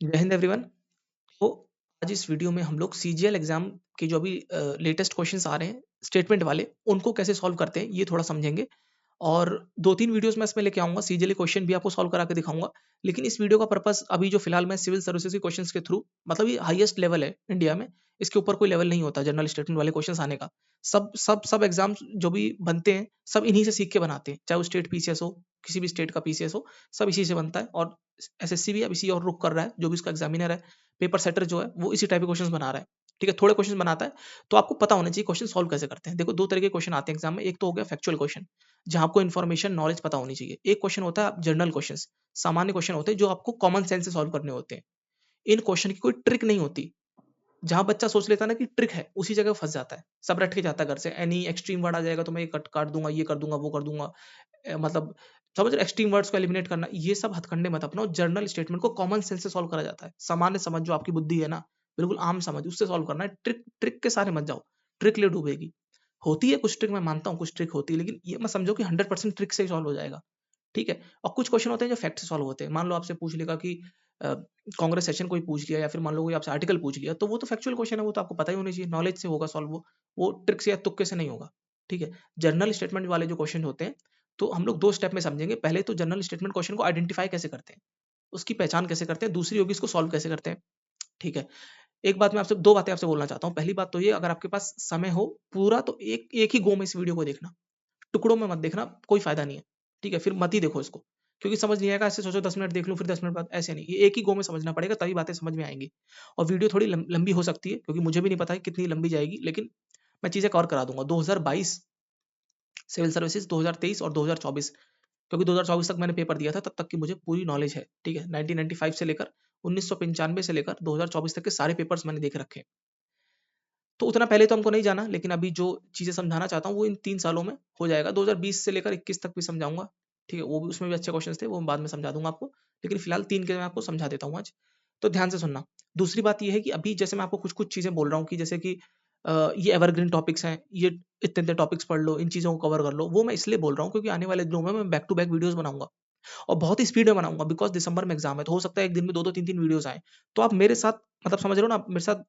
जय हिंद एवरीवन। तो आज इस वीडियो में हम लोग सीजीएल एग्जाम के जो अभी लेटेस्ट क्वेश्चंस आ रहे हैं स्टेटमेंट वाले, उनको कैसे सॉल्व करते हैं ये थोड़ा समझेंगे। और 2-3 वीडियोस मैं इसमें लेके आऊँगा, सीजीएल के क्वेश्चन भी आपको सॉल्व करा के दिखाऊँगा। लेकिन इस वीडियो का पर्पस अभी जो फिलहाल मैं सिविल सर्विसेज के क्वेश्चंस के थ्रू, मतलब ये हाईएस्ट लेवल है इंडिया में, इसके ऊपर कोई लेवल नहीं होता जनरल स्टेटमेंट वाले क्वेश्चंस आने का। सब एग्जाम्स जो भी बनते हैं, सब इन्हीं से सीख के बनाते हैं। चाहे वो स्टेट पीसीएस हो, किसी भी स्टेट का पीसीएस हो, सब इसी से बनता है। और एसएससी भी अब इसी और रुख कर रहा है, जो भी उसका एग्जामिनर है, पेपर सेटर जो है, वो इसी टाइप के क्वेश्चंस बना रहा है। ठीक है, थोड़े क्वेश्चंस बनाता है, तो आपको पता होना चाहिए क्वेश्चन सॉल्व कैसे करते हैं। देखो 2 तरह के क्वेश्चन आते हैं एग्जाम में, एक तो हो गया फैक्चुअल क्वेश्चन, जहाँ आपको इन्फॉर्मेशन नॉलेज पता होनी चाहिए। एक क्वेश्चन होता है जनरल क्वेश्चंस, सामान्य क्वेश्चन होते हैं जो आपको कॉमन सेंस से सॉल्व करने होते हैं। इन क्वेश्चन की कोई ट्रिक नहीं होती। जहाँ बच्चा सोच लेता है ना कि ट्रिक है, उसी जगह फँस जाता है। सब रट के जाता है घर से, एनी एक्सट्रीम वर्ड आ जाएगा तो मैं ये कट काट दूँगा, ये कर दूँगा, वो कर दूँगा। मतलब समझ रहे हो, एक्सट्रीम वर्ड्स को एलिमिनेट करना, ये सब हथकंडे मत अपनाओ। जर्नल स्टेटमेंट को कॉमन सेंस से सॉल्व करा जाता है। सामान्य समझ जो आपकी बुद्धि है ना, बिल्कुल आम समझ, उससे सॉल्व करना है। ट्रिक ट्रिक के सहारे मत जाओ, ट्रिक ले डूबेगी। होती है कुछ ट्रिक, मैं मानता हूँ कुछ ट्रिक होती है, लेकिन ये मत समझो कि 100% ट्रिक से ही सॉल्व हो जाएगा। ठीक है? और कुछ क्वेश्चन होते हैं जो फैक्ट से सॉल्व होते हैं। मान लो आपसे पूछ लेगा कि अ, कांग्रेस सेशन कोई पूछ लिया, या फिर मान लो कोई आपसे आर्टिकल पूछ लिया, तो वो तो फैक्चुअल क्वेश्चन है, वो तो आपको पता ही होना चाहिए, नॉलेज से होगा सॉल्व वो ट्रिक से या तुक्के से नहीं होगा। ठीक है? जनरल स्टेटमेंट वाले जो क्वेश्चन होते हैं, तो हम लोग 2 स्टेप में समझेंगे। पहले तो जनरल स्टेटमेंट क्वेश्चन को आइडेंटिफाई कैसे करते हैं, उसकी पहचान कैसे करते हैं, दूसरी होगी इसको सॉल्व कैसे करते हैं। ठीक है? एक बात मैं आपसे 2 बातें आपसे बोलना चाहता हूँ। पहली बात तो ये, अगर आपके पास समय हो पूरा, तो एक एक ही गो में इस वीडियो को देखना। टुकड़ों में मत देखना, कोई फ़ायदा नहीं है। ठीक है? फिर मत ही देखो इसको, क्योंकि समझ नहीं आएगा। ऐसे सोचो 10 मिनट देख लूँ, फिर 10 मिनट बाद, ऐसे नहीं। ये एक ही गो में समझना पड़ेगा, तभी बातें समझ में आएँगी। और वीडियो थोड़ी लंबी हो सकती है, क्योंकि मुझे भी नहीं पता है कितनी लंबी जाएगी, लेकिन मैं चीज़ें कवर करा दूँगा। 2022 सिविल सर्विसेज़, 2023 और 2024, क्योंकि 2024 तक मैंने पेपर दिया था, तब तक की मुझे पूरी नॉलेज है। ठीक है? 1995 से लेकर 1995 से लेकर 2024 तक के सारे पेपर्स मैंने देख रखे हैं। तो उतना पहले तो हमको नहीं जाना, लेकिन अभी जो चीज़ें समझाना चाहता हूँ, वो इन 3 सालों में हो जाएगा। 2020 से लेकर 21 तक भी समझाऊँगा। ठीक है? वो भी, उसमें भी अच्छे क्वेश्चन्स थे, वो मैं बाद में समझा दूँगा आपको। लेकिन फिलहाल 3 के मैं आपको समझा देता हूँ आज। तो ध्यान से सुनना। दूसरी बात ये है कि अभी जैसे मैं आपको कुछ-कुछ चीज़ें बोल रहा हूँ कि जैसे कि ये एवरग्रीन टॉपिक्स हैं, ये इतने-इतने टॉपिक्स पढ़ लो, इन चीज़ों को कवर कर लो। वो मैं इसलिए बोल रहा हूँ क्योंकि आने वाले दिनों में मैं बैक टू बैक वीडियोज़ बनाऊँगा, और बहुत ही स्पीड में बनाऊँगा, बिकॉज़ दिसंबर में एग्ज़ाम है। तो हो सकता है एक दिन में 2-2 3-3 वीडियोज़ आएँ। तो आप मेरे साथ, मतलब समझ रहे हो ना, आप मेरे साथ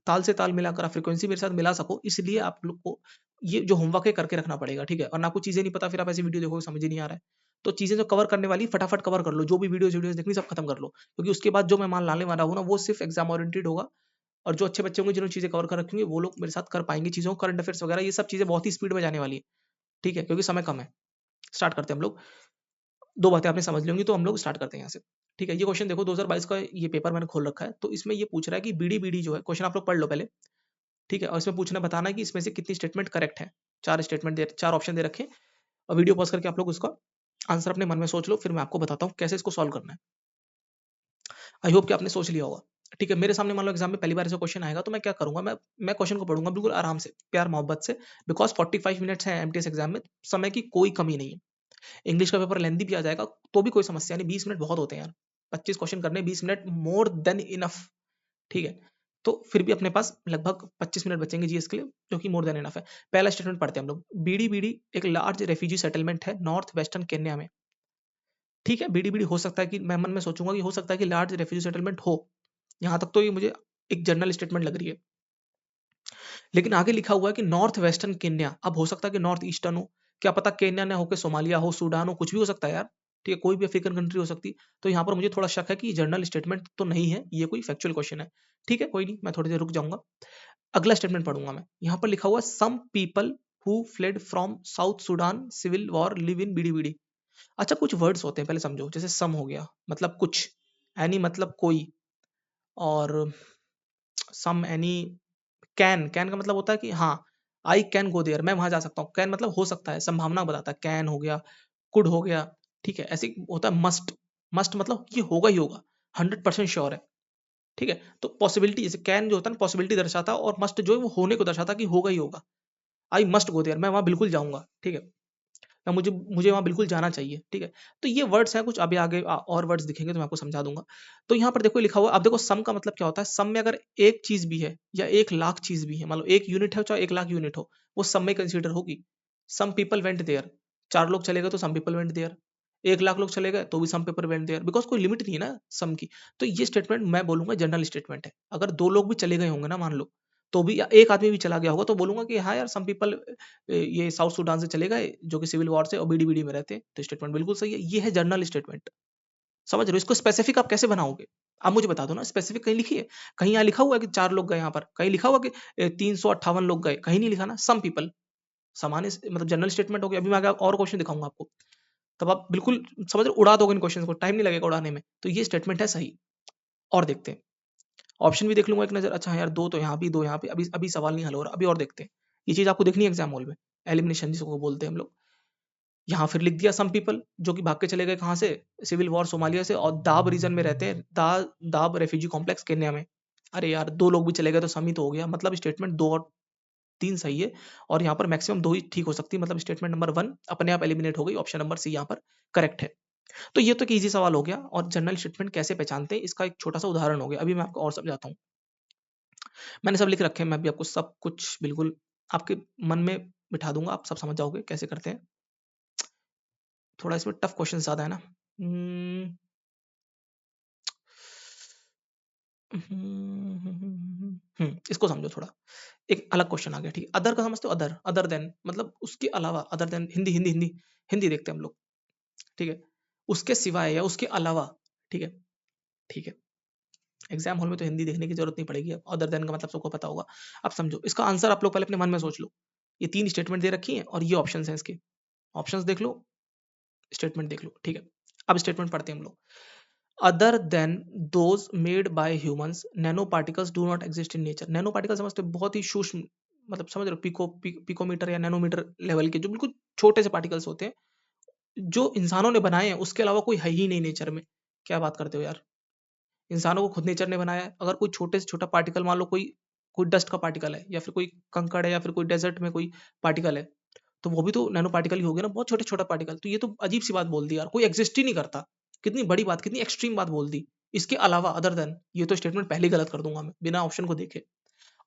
ताल से ताल मिलाकर, आप फ्रीक्वेंसी मेरे साथ मिला सको, इसलिए आप लोग को ये जो होमवर्क है करके रखना पड़ेगा। ठीक है? वरना आपको चीज़ें नहीं पता, फिर आप ऐसी वीडियो देखोगे समझ ही नहीं आ रहा है। तो चीज़ें जो कवर करने वाली, फटाफट कवर कर लो। जो भी वीडियोज़ वीडियोज़ देखनी, सब खत्म कर लो। क्योंकि उसके बाद जो मैं माल लाने वाला हूँ ना, वो सिर्फ़ एग्ज़ाम ओरिएंटेड होगा। और जो अच्छे बच्चे होंगे जिन्होंने चीज़ें कवर कर रखी होंगी, वो लोग मेरे साथ कर पाएँगे चीज़ों को। करंट अफेयर्स वगैरह ये सब चीज़ें बहुत ही स्पीड में जाने वाली है। ठीक है? क्योंकि समय कम है। स्टार्ट करते हैं हम लोग। 2 बातें आपने समझ ली होंगी, तो हम लोग स्टार्ट करते हैं यहाँ से। ठीक है? ये क्वेश्चन देखो, 2022 का ये पेपर मैंने खोल रखा है। तो इसमें ये पूछ रहा है कि बीडी-बीडी जो है, क्वेश्चन आप लोग पढ़ लो पहले। ठीक है? और इसमें पूछना, बताना है कि इसमें से कितनी स्टेटमेंट करेक्ट है। 4 स्टेटमेंट दे 4 ऑप्शन दे रखे हैं, और वीडियो पॉज़ करके आप लोग उसका आंसर अपने मन में सोच लो, फिर मैं आपको बताता हूँ कैसे इसको सॉल्व करना है। आई होप कि आपने सोच लिया होगा। ठीक है? मेरे सामने मान लो एग्ज़ाम में पहली बार ऐसा क्वेश्चन आएगा, तो मैं क्या करूँगा, मैं क्वेश्चन को पढ़ूँगा बिल्कुल आराम से, प्यार-मोहब्बत से, बिकॉज़ 45 मिनट्स हैं एमटीएस एग्ज़ाम में, समय की कोई कमी नहीं है। इंग्लिश का पेपर लेंथी भी आ जाएगा, तो भी कोई समस्या नहीं, 20 मिनट बहुत होते हैं यार। 25 क्वेश्चन करने, 20 मिनट मोर देन इनफ। ठीक है? तो फिर भी अपने पास लगभग 25 मिनट बचेंगे जीएस के लिए, जो कि मोर देन इनफ है। पहला स्टेटमेंट पढ़ते हैं हम लोग। बीडी-बीडी एक लार्ज रेफ्यूजी सेटलमेंट है नॉर्थ वेस्टर्न केन्या में। ठीक है? बीडी-बीडी हो सकता है कि मैं मन में सोचूँगा कि हो सकता है कि लार्ज रेफ्यूजी सेटलमेंट हो। यहाँ तक तो ये मुझे एक जनरल स्टेटमेंट लग रही है। लेकिन आगे लिखा हुआ है कि नॉर्थ वेस्टर्न केन्या, अब हो सकता है कि नॉर्थ ईस्टर्न हो, क्या पता केन्या ना होके सोमालिया हो, सूडान हो, कुछ भी हो सकता है यार। ठीक है? कोई भी अफ्रीकन कंट्री हो सकती है। तो यहाँ पर मुझे थोड़ा शक है कि जनरल स्टेटमेंट तो नहीं है, ये कोई फैक्चुअल क्वेश्चन है। ठीक है? कोई नहीं, मैं थोड़ी देर रुक जाऊँगा। अगला स्टेटमेंट पढ़ूँगा मैं। यहाँ पर लिखा हुआ है, some people who fled from South Sudan civil war live in Bidi Bidi. अच्छा, कुछ वर्ड्स होते हैं, पहले समझो। जैसे सम हो गया, मतलब कुछ, एनी मतलब कोई, और सम, एनी, कैन का मतलब होता है कि हाँ, आई कैन गो देयर, मैं वहाँ जा सकता हूँ। कैन मतलब हो सकता है, संभावना बताता है। कैन हो गया, कुड हो गया। ठीक है? ऐसे ही होता है मस्ट। मस्ट मतलब ये होगा ही होगा, 100% श्योर है। ठीक है? तो पॉसिबिलिटी, जैसे कैन जो होता है ना, पॉसिबिलिटी दर्शाता है, और मस्ट जो है वो होने को दर्शाता है कि होगा ही होगा। आई मस्ट गो देयर, मैं वहाँ बिल्कुल जाऊँगा। ठीक है? या मुझे मुझे वहाँ बिल्कुल जाना चाहिए। ठीक है? तो ये वर्ड्स हैं कुछ, अभी आगे और वर्ड्स दिखेंगे तो मैं आपको समझा दूँगा। तो यहाँ पर देखो लिखा हुआ है, अब देखो सम का मतलब क्या होता है? सम में अगर एक चीज़ भी है या 1 लाख चीज़ भी है, मान लो 1 यूनिट है चाहे 1 लाख यूनिट हो, वो सम में कंसीडर होगी। सम पीपल वेंट देयर, 4 लोग चले गए तो some people went there. 1 lakh लोग चले गए तो भी some people went there, because कोई लिमिट नहीं है ना सम की। तो ये स्टेटमेंट मैं बोलूंगा जनरल स्टेटमेंट है। अगर 2 लोग भी चले गए होंगे ना मान लो, तो भी, या एक आदमी भी चला गया होगा, तो बोलूंगा कि हाँ यार सम पीपल ये साउथ सुडान से चले गए जो कि सिविल वॉर से और बीडी बीडी में रहते हैं, तो स्टेटमेंट बिल्कुल सही है। ये है जनरल स्टेटमेंट। समझ रहे हो? इसको स्पेसिफिक आप कैसे बनाओगे? आप मुझे बता दो ना, स्पेसिफिक कहीं लिखी है? कहीं यहाँ लिखा हुआ है कि 4 लोग गए यहाँ पर? कहीं लिखा हुआ कि 358 लोग गए? कहीं नहीं लिखा ना। सम पीपल सामान्य मतलब जनरल स्टेटमेंट हो गया। अभी मैं आगे और क्वेश्चन दिखाऊंगा आपको, तब आप बिल्कुल समझ रहे हो, उड़ा दोगे इन क्वेश्चन को, टाइम नहीं लगेगा उड़ाने में। तो ये स्टेटमेंट है सही। और देखते हैं, ऑप्शन भी देख लूंगा एक नजर। अच्छा यार, दो तो यहाँ भी, दो यहाँ पे, अभी अभी सवाल नहीं हल हो रहा, अभी और देखते हैं। ये चीज आपको देखनी है एग्जाम हॉल में, एलिमिनेशन जिसको बोलते हैं हम लोग। यहाँ फिर लिख दिया सम पीपल जो कि भाग के चले गए कहाँ से, सिविल वॉर सोमालिया से, और दाब रीजन में रहते हैं, दाब रेफ्यूजी कॉम्प्लेक्स केन्या में। अरे यार, 2 लोग भी चले गए तो सम ही तो हो गया, मतलब स्टेटमेंट 2 और 3 सही है, और यहाँ पर मैक्सिमम 2 ही ठीक हो सकती है, मतलब स्टेटमेंट नंबर 1 अपने आप एलिमिनेट हो गई, ऑप्शन नंबर सी यहाँ पर करेक्ट है। तो ये तो एक ईजी सवाल हो गया, और जनरल स्टेटमेंट कैसे पहचानते हैं इसका एक छोटा सा उदाहरण हो गया। अभी मैं आपको और समझाता हूँ। मैंने सब लिख रखे हैं, मैं भी आपको सब कुछ बिल्कुल आपके मन में बिठा दूंगा, आप सब समझ जाओगे कैसे करते हैं। थोड़ा इसमें टफ क्वेश्चन ज्यादा है ना। हम्म, इसको समझो थोड़ा। एक अलग क्वेश्चन आ गया, ठीक है। अदर का समझते हो? अदर, अदर देन मतलब उसके अलावा, अदर देन हिंदी, हिंदी हिंदी हिंदी देखते हैं हम लोग, ठीक है। उसके सिवाय या उसके अलावा, ठीक है, ठीक है। एग्जाम हॉल में तो हिंदी देखने की जरूरत नहीं पड़ेगी। अब अदर देन का मतलब सबको पता होगा। अब समझो इसका आंसर, आप लोग पहले अपने मन में सोच लो। ये 3 स्टेटमेंट दे रखी हैं और ये ऑप्शन है इसके। ऑप्शंस देख लो, स्टेटमेंट देख लो, ठीक है। अब स्टेटमेंट पढ़ते हैं हम लोग। Other than those made by humans, nano particles do not exist in nature. Nano particle समझते हो? बहुत ही सूक्ष्म, मतलब समझ रहे हो, पिकोमीटर या नैनोमीटर लेवल के जो बिल्कुल छोटे से पार्टिकल्स होते हैं, जो इंसानों ने बनाए हैं, उसके अलावा कोई है ही नहीं नेचर में। क्या बात करते हो यार, इंसानों को खुद नेचर ने बनाया है। अगर कोई छोटे से छोटा पार्टिकल, मान लो कोई कोई डस्ट का पार्टिकल है, या फिर कोई कंकड़ है, या फिर कोई डेजर्ट में कोई पार्टिकल है, तो वो भी तो नैनो पार्टिकल ही हो गया ना, बहुत छोटे छोटा पार्टिकल। तो ये तो अजीब सी बात बोल दी यार, कोई एग्जिस्ट ही नहीं करता। कितनी बड़ी बात, कितनी एक्सट्रीम बात बोल दी। इसके अलावा, अदर देन, ये तो स्टेटमेंट पहले ही गलत कर दूंगा मैं बिना ऑप्शन को देखे।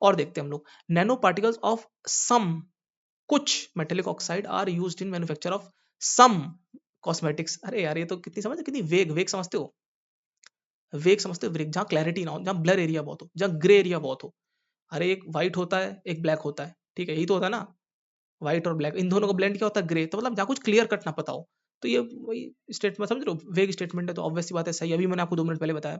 और देखते हैं हम लोग। नैनो पार्टिकल्स ऑफ सम, कुछ metallic oxide are used in manufacture of some cosmetics. अरे यार, ये तो कितनी समझ, कितनी वेग, वेग समझते हो? वेग समझते हो? वेग, जहाँ क्लैरिटी ना हो, जहाँ ब्लर एरिया बहुत हो, जहाँ ग्रे एरिया बहुत हो। अरे एक व्हाइट होता है, एक ब्लैक होता है, ठीक है, यही तो होता है ना। व्हाइट और ब्लैक, इन दोनों का ब्लेंड क्या होता है? ग्रे। तो मतलब जहाँ कुछ क्लियर कट ना पता हो, तो ये वही स्टेटमेंट समझ रहे हो, वेग स्टेटमेंट है, तो ऑब्वियस सी बात है सही। अभी मैंने आपको 2 मिनट पहले बताया।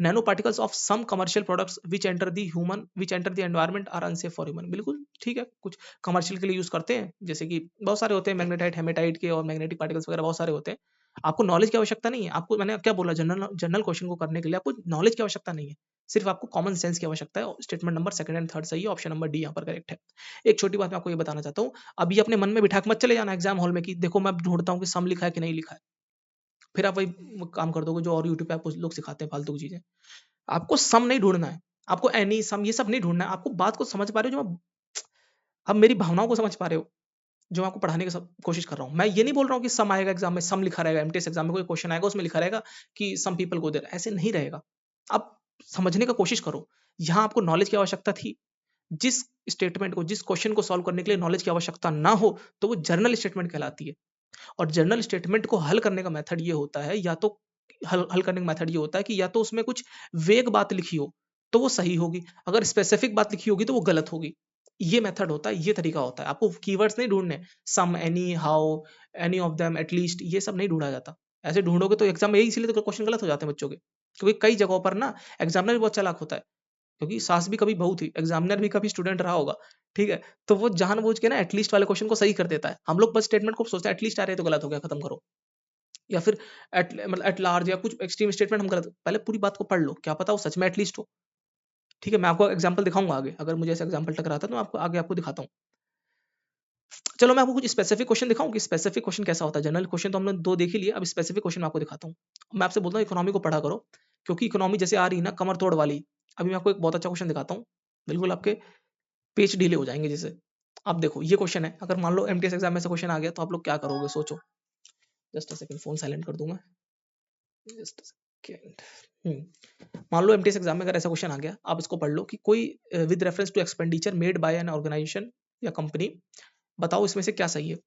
Nano particles of some commercial products which enter the environment are unsafe for human. बिल्कुल ठीक है, कुछ कमर्शियल के लिए यूज करते हैं, जैसे कि बहुत सारे होते हैं, मैग्नेटाइट, हेमेटाइट के, और मैग्नेटिक पार्टिकल्स वगैरह बहुत सारे होते हैं। आपको नॉलेज की आवश्यकता नहीं है। आपको मैंने क्या बोला, जनरल जनरल क्वेश्चन को करने के लिए आपको नॉलेज की आवश्यकता नहीं है, सिर्फ आपको कॉमन सेंस की आवश्यकता है। Statement number second and third सही है, ऑप्शन नंबर डी यहाँ पर करेक्ट है। एक छोटी बात मैं आपको ये बताना चाहता हूँ। अभी अपने मन में बिठा के मत चले जाना एग्जाम हॉल में कि देखो मैं ढूंढता हूँ कि सम लिखा है कि नहीं लिखा है। फिर आप वही वो काम कर दोगे जो और यूट्यूब पे आपको लोग सिखाते हैं फालतू की चीजें। आपको सम नहीं ढूंढना है, आपको एनी सम ये सब नहीं ढूंढना है। आपको बात को समझ पा रहे हो? जो मैं, अब मेरी भावनाओं को समझ पा रहे हो, जो मैं आपको पढ़ाने की कोशिश कर रहा हूँ। मैं ये नहीं बोल रहा हूँ कि सम आएगा एग्जाम में, सम लिखा रहेगा, एमटीएस एग्जाम में कोई क्वेश्चन आएगा उसमें लिखा रहेगा कि सम पीपल गो देयर, ऐसे नहीं रहेगा। आप समझने का कोशिश करो। यहाँ आपको नॉलेज की आवश्यकता थी। जिस स्टेटमेंट को, जिस क्वेश्चन को सॉल्व करने के लिए नॉलेज की आवश्यकता ना हो, तो वो जर्नल स्टेटमेंट कहलाती है। और जर्नल स्टेटमेंट को हल करने का मेथड ये होता है, या तो हल करने का मेथड ये होता है कि या तो उसमें कुछ वेग बात लिखी हो तो वो सही होगी, अगर स्पेसिफिक बात लिखी होगी तो वो गलत होगी। ये मेथड होता है, ये तरीका होता है। आपको कीवर्ड्स नहीं ढूंढने, some, any, how, any of them, at least, ये सब नहीं ढूंढा जाता। ऐसे ढूंढोगे तो एग्जाम में, यही इसीलिए तो क्वेश्चन गलत हो जाते हैं बच्चों के, क्योंकि कई जगहों पर ना एग्जामिनर भी बहुत चालाक होता है, क्योंकि सास भी कभी बहू थी, एग्जामिनर भी कभी स्टूडेंट रहा होगा, ठीक है। तो वो जानबूझ के ना एटलीस्ट वाले क्वेश्चन को सही कर देता है। हम लोग बस स्टेटमेंट को सोचते हैं एटलीस्ट आ रहे हैं तो गलत हो गया, खत्म करो। या फिर मतलब एट लार्ज, या कुछ एक्सट्रीम स्टेटमेंट हम गलत, पहले पूरी बात को पढ़ लो, क्या पता वो सच में एटलीस्ट हो। ठीक है, मैं आपको एग्जांपल दिखाऊंगा आगे, अगर मुझे ऐसा एग्जांपल टकराता है तो मैं आपको आगे आपको दिखाता हूँ। चलो मैं आपको कुछ स्पेसिफिक क्वेश्चन दिखाऊं कि स्पेसिफिक क्वेश्चन कैसा होता है। जनरल क्वेश्चन तो हमने 2 देख ही लिए, अब स्पेसिफिक क्वेश्चन मैं आपको दिखाता हूँ। मैं आपसे बोलता हूँ इकोनॉमी को पढ़ा करो, क्योंकि इकोनॉमी जैसे आ रही है ना कमर तोड़ वाली। अभी मैं आपको एक बहुत अच्छा क्वेश्चन दिखाता हूँ, बिल्कुल आपके पेज ढीले हो जाएंगे जैसे। आप देखो ये क्वेश्चन है, अगर मान लो एमटीएस एग्जाम में से क्वेश्चन आ गया तो आप लोग क्या करोगे, सोचो। Just a second, phone silent कर दूंगा, जस्ट अ सेकंड। मान लो एमटीएस एग्जाम में अगर ऐसा क्वेश्चन आ गया, आप इसको पढ़ लो कि कोई with reference to expenditure made by an organisation या कंपनी, बताओ इसमें से क्या सही है।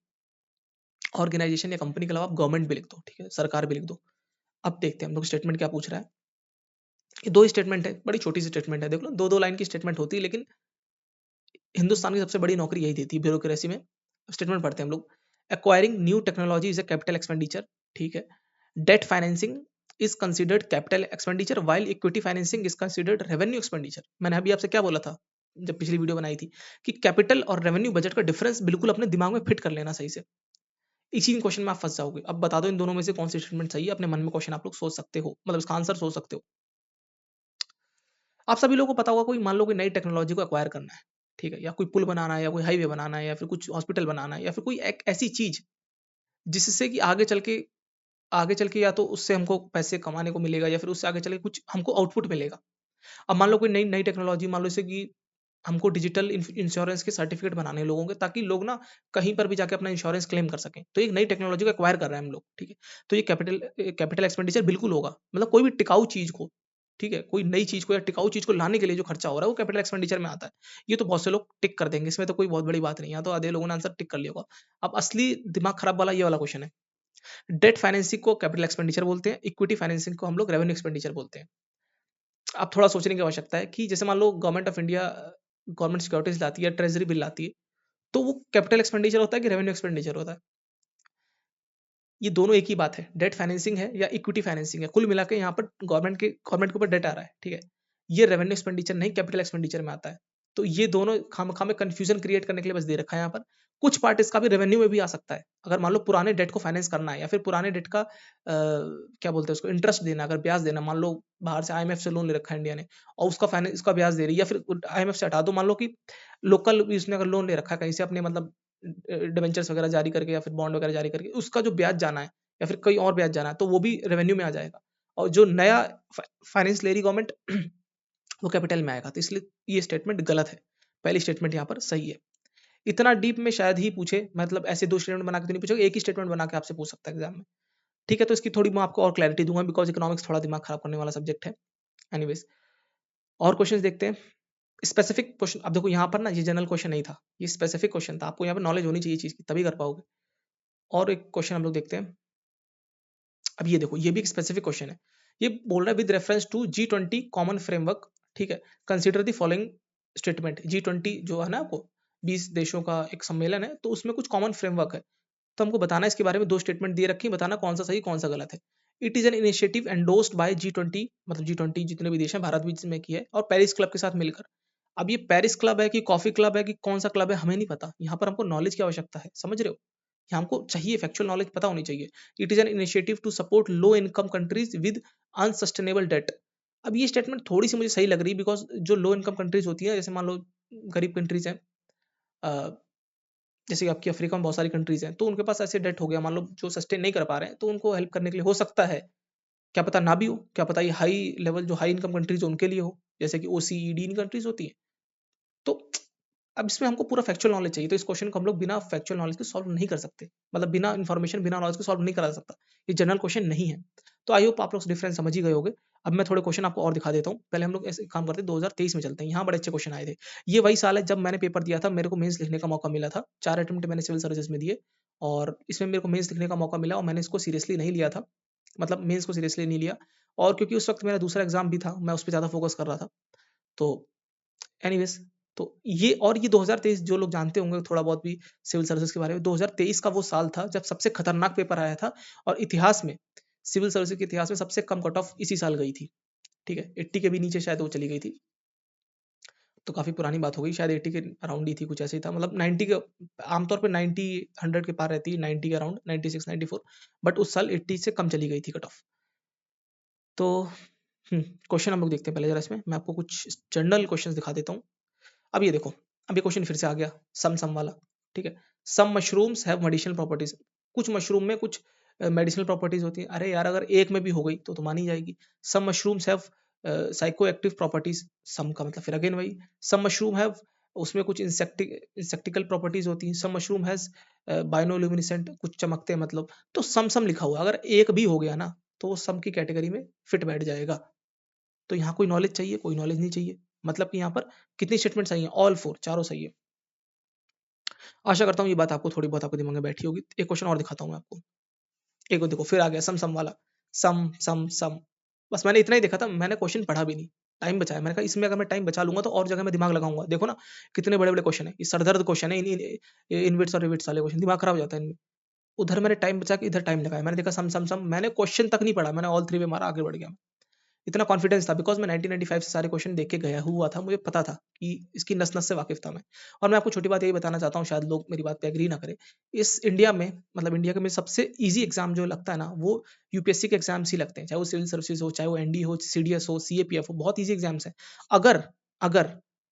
ऑर्गेनाइजेशन या कंपनी के अलावा आप गवर्नमेंट भी लिख दो, ठीक है, सरकार भी लिख दो। अब देखते हैं हम लोग स्टेटमेंट क्या पूछ रहा है। ये दो स्टेटमेंट है, बड़ी छोटी सी स्टेटमेंट है, देख लो, दो दो लाइन की स्टेटमेंट होती है, लेकिन हिंदुस्तान की सबसे बड़ी नौकरी यही देती है ब्यूरोक्रेसी में। स्टेटमेंट पढ़ते हैं हम लोग। Acquiring new technology is a capital expenditure, ठीक है। Debt financing is considered capital expenditure while equity financing is considered revenue expenditure. मैंने अभी आपसे क्या बोला था जब पिछली वीडियो बनाई थी कि कैपिटल और रेवेन्यू बजट का डिफरेंस बिल्कुल अपने दिमाग में फिट कर लेना सही से। इसी क्वेश्चन में आप फंस जाओगे। अब बता दो इन दोनों में से कौन सी स्टेटमेंट सही है, अपने मन में क्वेश्चन आप लोग सोच सकते हो, मतलब इसका आंसर सोच सकते हो। आप सभी लोगों को पता होगा, कोई मान लो कोई नई टेक्नोलॉजी को एक्वायर करना है, ठीक है, या कोई पुल बनाना है, या कोई हाईवे बनाना है, या फिर कुछ हॉस्पिटल बनाना है, या फिर कोई एक ऐसी चीज जिससे कि आगे चल के या तो उससे हमको पैसे कमाने को मिलेगा, या फिर उससे आगे चल के कुछ हमको आउटपुट मिलेगा। अब मान लो कोई नई नई टेक्नोलॉजी, मान लो जैसे कि हमको डिजिटल इंश्योरेंस के सर्टिफिकेट बनाने हैं लोगों के, ताकि लोग ना कहीं पर भी जाके अपना इंश्योरेंस क्लेम कर सकें। तो एक नई टेक्नोलॉजी को एक्वायर कर रहे हैं हम लोग, ठीक है। तो ये कैपिटल एक्सपेंडिचर बिल्कुल होगा, मतलब कोई भी टिकाऊ चीज को, ठीक है, कोई नई चीज को या टिकाऊ चीज को लाने के लिए जो खर्चा हो रहा है वो कैपिटल एक्सपेंडिचर में आता है। ये तो बहुत से लोग टिक कर देंगे, इसमें तो कोई बहुत बड़ी बात नहीं है, तो आधे लोगों ने आंसर टिक कर लिया होगा। अब असली दिमाग खराब वाला ये वाला क्वेश्चन है। डेट फाइनेंसिंग को कैपिटल एक्सपेंडिचर बोलते हैं, इक्विटी फाइनेंसिंग को हम लोग रेवेन्यू एक्सपेंडिचर बोलते हैं। अब थोड़ा सोचने की आवश्यकता है कि जैसे मान लो government of India government securities लाती है, ट्रेजरी बिल लाती है, तो वो कैपिटल एक्सपेंडिचर होता है कि रेवेन्यू एक्सपेंडिचर होता है? ये दोनों एक ही बात है, डेट फाइनेंसिंग है या इक्विटी फाइनेंसिंग है, कुल मिला के यहाँ पर गवर्नमेंट के ऊपर डेट आ रहा है, ठीक है। ये रेवेन्यू एक्सपेंडिचर नहीं, कैपिटल एक्सपेंडिचर में आता है। तो ये दोनों खामखा में कंफ्यूजन क्रिएट करने के लिए बस दे रखा है यहाँ पर। कुछ पार्ट इसका भी रेवेन्यू में भी आ सकता है, अगर मान लो पुराने डेट को फाइनेंस करना है, या फिर पुराने डेट का क्या बोलते हैं उसको, इंटरेस्ट देना, अगर ब्याज देना, मान लो बाहर से आईएमएफ से लोन ले रखा है इंडिया ने, और उसका फाइनेंस उसका ब्याज दे रही है, या फिर आईएमएफ से हटा दो, मान लो कि लोकल उसने अगर लोन ले रखा है कहीं से अपने, मतलब डिबेंचर्स वगैरह जारी करके या फिर बॉन्ड वगैरह जारी करके, उसका जो ब्याज जाना है या फिर कहीं और ब्याज जाना है, तो वो भी रेवेन्यू में आ जाएगा। और जो नया फाइनेंस ले रही गवर्नमेंट वो कैपिटल में आएगा। तो इसलिए ये स्टेटमेंट गलत है, पहली स्टेटमेंट यहाँ पर सही है। इतना डीप में शायद ही पूछे, मतलब ऐसे दो स्टेटमेंट बना के तो नहीं पूछेगा, एक ही स्टेटमेंट बना के आपसे पूछ सकता है एग्जाम में, ठीक है। तो इसकी थोड़ी मैं आपको और क्लैरिटी दूंगा, बिकॉज इकोनॉमिक्स थोड़ा दिमाग खराब करने वाला सब्जेक्ट है। एनीवेज, और क्वेश्चन देखते हैं। स्पेसिफिक क्वेश्चन, अब देखो यहाँ पर ना ये जनरल क्वेश्चन नहीं था, ये स्पेसिफिक क्वेश्चन था, आपको यहाँ पर नॉलेज होनी चाहिए चीज की, तभी कर पाओगे। और एक क्वेश्चन हम लोग देखते हैं। अब ये देखो, ये भी एक स्पेसिफिक क्वेश्चन है। ये बोल रहा है with reference to G20 common framework, ठीक है, consider the following statement. G20 जो है ना, आपको 20 देशों का एक सम्मेलन है, तो उसमें कुछ कॉमन फ्रेमवर्क है, तो हमको बताना है इसके बारे में। दो स्टेटमेंट दिए रखी, बताना कौन सा सही कौन सा गलत है। It is an initiative endorsed by G20, मतलब G20 जितने भी देश हैं, भारत भी इसमें की है, और पेरिस क्लब के साथ मिलकर। अब ये पेरिस क्लब है कि कॉफी क्लब है कि कौन सा क्लब है, हमें नहीं पता। यहाँ पर हमको नॉलेज की आवश्यकता है, समझ रहे हो? यहाँ हमको चाहिए, फैक्चुअल नॉलेज पता होनी चाहिए। It is an initiative to support low income countries with unsustainable debt. अब ये स्टेटमेंट थोड़ी सी मुझे सही लग रही है, बिकॉज जो लो इनकम कंट्रीज होती है, जैसे मान लो गरीब कंट्रीज हैं, जैसे कि आपकी अफ्रीका में बहुत सारी कंट्रीज हैं, तो उनके पास ऐसे डेट हो गया, मान लो जो सस्टेन नहीं कर पा रहे हैं, तो उनको हेल्प करने के लिए हो सकता है, क्या पता ना भी हो, क्या पता ये हाई लेवल जो हाई इनकम कंट्रीज उनके लिए हो, जैसे कि ओसीईडी कंट्रीज होती है। तो अब इसमें हमको पूरा फैक्चुअल नॉलेज चाहिए, तो इस क्वेश्चन को हम लोग बिना फैक्चुअल नॉलेज के सॉल्व नहीं कर सकते, मतलब बिना इन्फॉर्मेशन बिना नॉलेज के सॉल्व नहीं करा सकता। ये जनरल क्वेश्चन नहीं है। तो आई होप आप लोग डिफरेंस समझ ही गए होंगे। अब मैं थोड़े क्वेश्चन आपको और दिखा देता हूँ। पहले हम लोग ऐसे काम करते हैं, 2023 में चलते हैं, यहाँ बड़े अच्छे क्वेश्चन आए थे। ये वही साल है जब मैंने पेपर दिया था, मेरे को मेंस लिखने का मौका मिला था, 4 अटेम्प्ट मैंने सिविल सर्विसेज में दिए, और इसमें मेरे को मेंस लिखने का मौका मिला, और मैंने इसको सीरियसली नहीं लिया था, मतलब मेंस को सीरियसली नहीं लिया, और क्योंकि उस वक्त मेरा दूसरा एग्जाम भी था, मैं उस पर ज़्यादा फोकस कर रहा था। तो एनीवेज, तो ये, और ये 2023 जो लोग जानते होंगे थोड़ा बहुत भी सिविल सर्विसेज के बारे में, 2023 का वो साल था जब सबसे खतरनाक पेपर आया था, और इतिहास में, सिविल सर्विसेज के इतिहास में सबसे कम कट ऑफ इसी साल गई थी, ठीक है। 80 के भी नीचे शायद वो चली गई थी, तो काफी पुरानी बात हो गई, शायद 80 के अराउंड ही थी, कुछ ऐसे ही था, मतलब 90 के, आमतौर पे 90 100 के पार रहती है, 90 के अराउंड, 96 94, बट उस साल 80 से कम चली गई थी कट ऑफ। तो क्वेश्चन हम लोग देखते हैं पहले जरा, इसमें मैं आपको कुछ जनरल क्वेश्चन दिखा देता हूँ। अब ये देखो, अब ये क्वेश्चन फिर से आ गया, सम वाला, ठीक है। सम मशरूम्स हैव मेडिसिनल प्रॉपर्टीज। कुछ मशरूम में कुछ मेडिसिनल प्रॉपर्टीज होती है। अरे यार, अगर एक में भी हो गई तो मान ही जाएगी। Some mushrooms have psychoactive properties, some का मतलब फिर अगेन वही। सम मशरूम हैव, उसमें कुछ इंसेक्टिकल प्रॉपर्टीज होती हैं। सम मशरूम हैज बायोलोमिनेसेंट, कुछ चमकते हैं मतलब। तो सम सम लिखा हुआ, अगर एक भी हो गया ना, तो वो सम की कैटेगरी में फिट बैठ जाएगा। तो यहाँ कोई नॉलेज चाहिए, कोई नॉलेज नहीं चाहिए, मतलब कि यहाँ पर कितनी स्टेटमेंट सही है, ऑल फोर, चारों सही है। आशा करता हूँ ये बात आपको थोड़ी बहुत आपके दिमाग में बैठी होगी। एक क्वेश्चन और दिखाता हूँ मैं आपको। एक और देखो फिर आ गया सम वाला। सम। बस मैंने इतना ही देखा था, मैंने क्वेश्चन पढ़ा भी नहीं। टाइम बचाया। मैंने कहा इसमें अगर मैं टाइम बचा लूँगा तो और जगह मैं दिमाग लगाऊँगा। देखो ना कितने बड़े-बड़े क्वेश्चन हैं। ये सरदर्द क्वेश्चन है इनविट्स और रिविट्स वाले क्वेश्चन, दिमाग खराब हो जाता है इनमें। उधर मैंने टाइम बचा के इधर टाइम लगाया। मैंने देखा सम, मैंने क्वेश्चन तक नहीं पढ़ा, मैंने ऑल 3 पे मारा, आगे बढ़ गया। इतना कॉन्फिडेंस था बिकॉज़ मैं 1995 से सारे क्वेश्चन देख के गया हुआ था। मुझे पता था कि इसकी नस-नस से वाकिफ़ था मैं। और मैं आपको छोटी बात यही बताना चाहता हूँ, शायद लोग मेरी बात पे एग्री ना करें। इस इंडिया में मतलब इंडिया के में सबसे ईज़ी एग्ज़ाम जो लगता है ना, वो यूपीएससी के एग्ज़ाम्स ही लगते हैं। चाहे वो सिविल सर्विसेज़ हो, चाहे वो एनडीए हो, सीडीएस हो, सीएपीएफ हो, बहुत ईज़ी एग्ज़ाम्स हैं। अगर अगर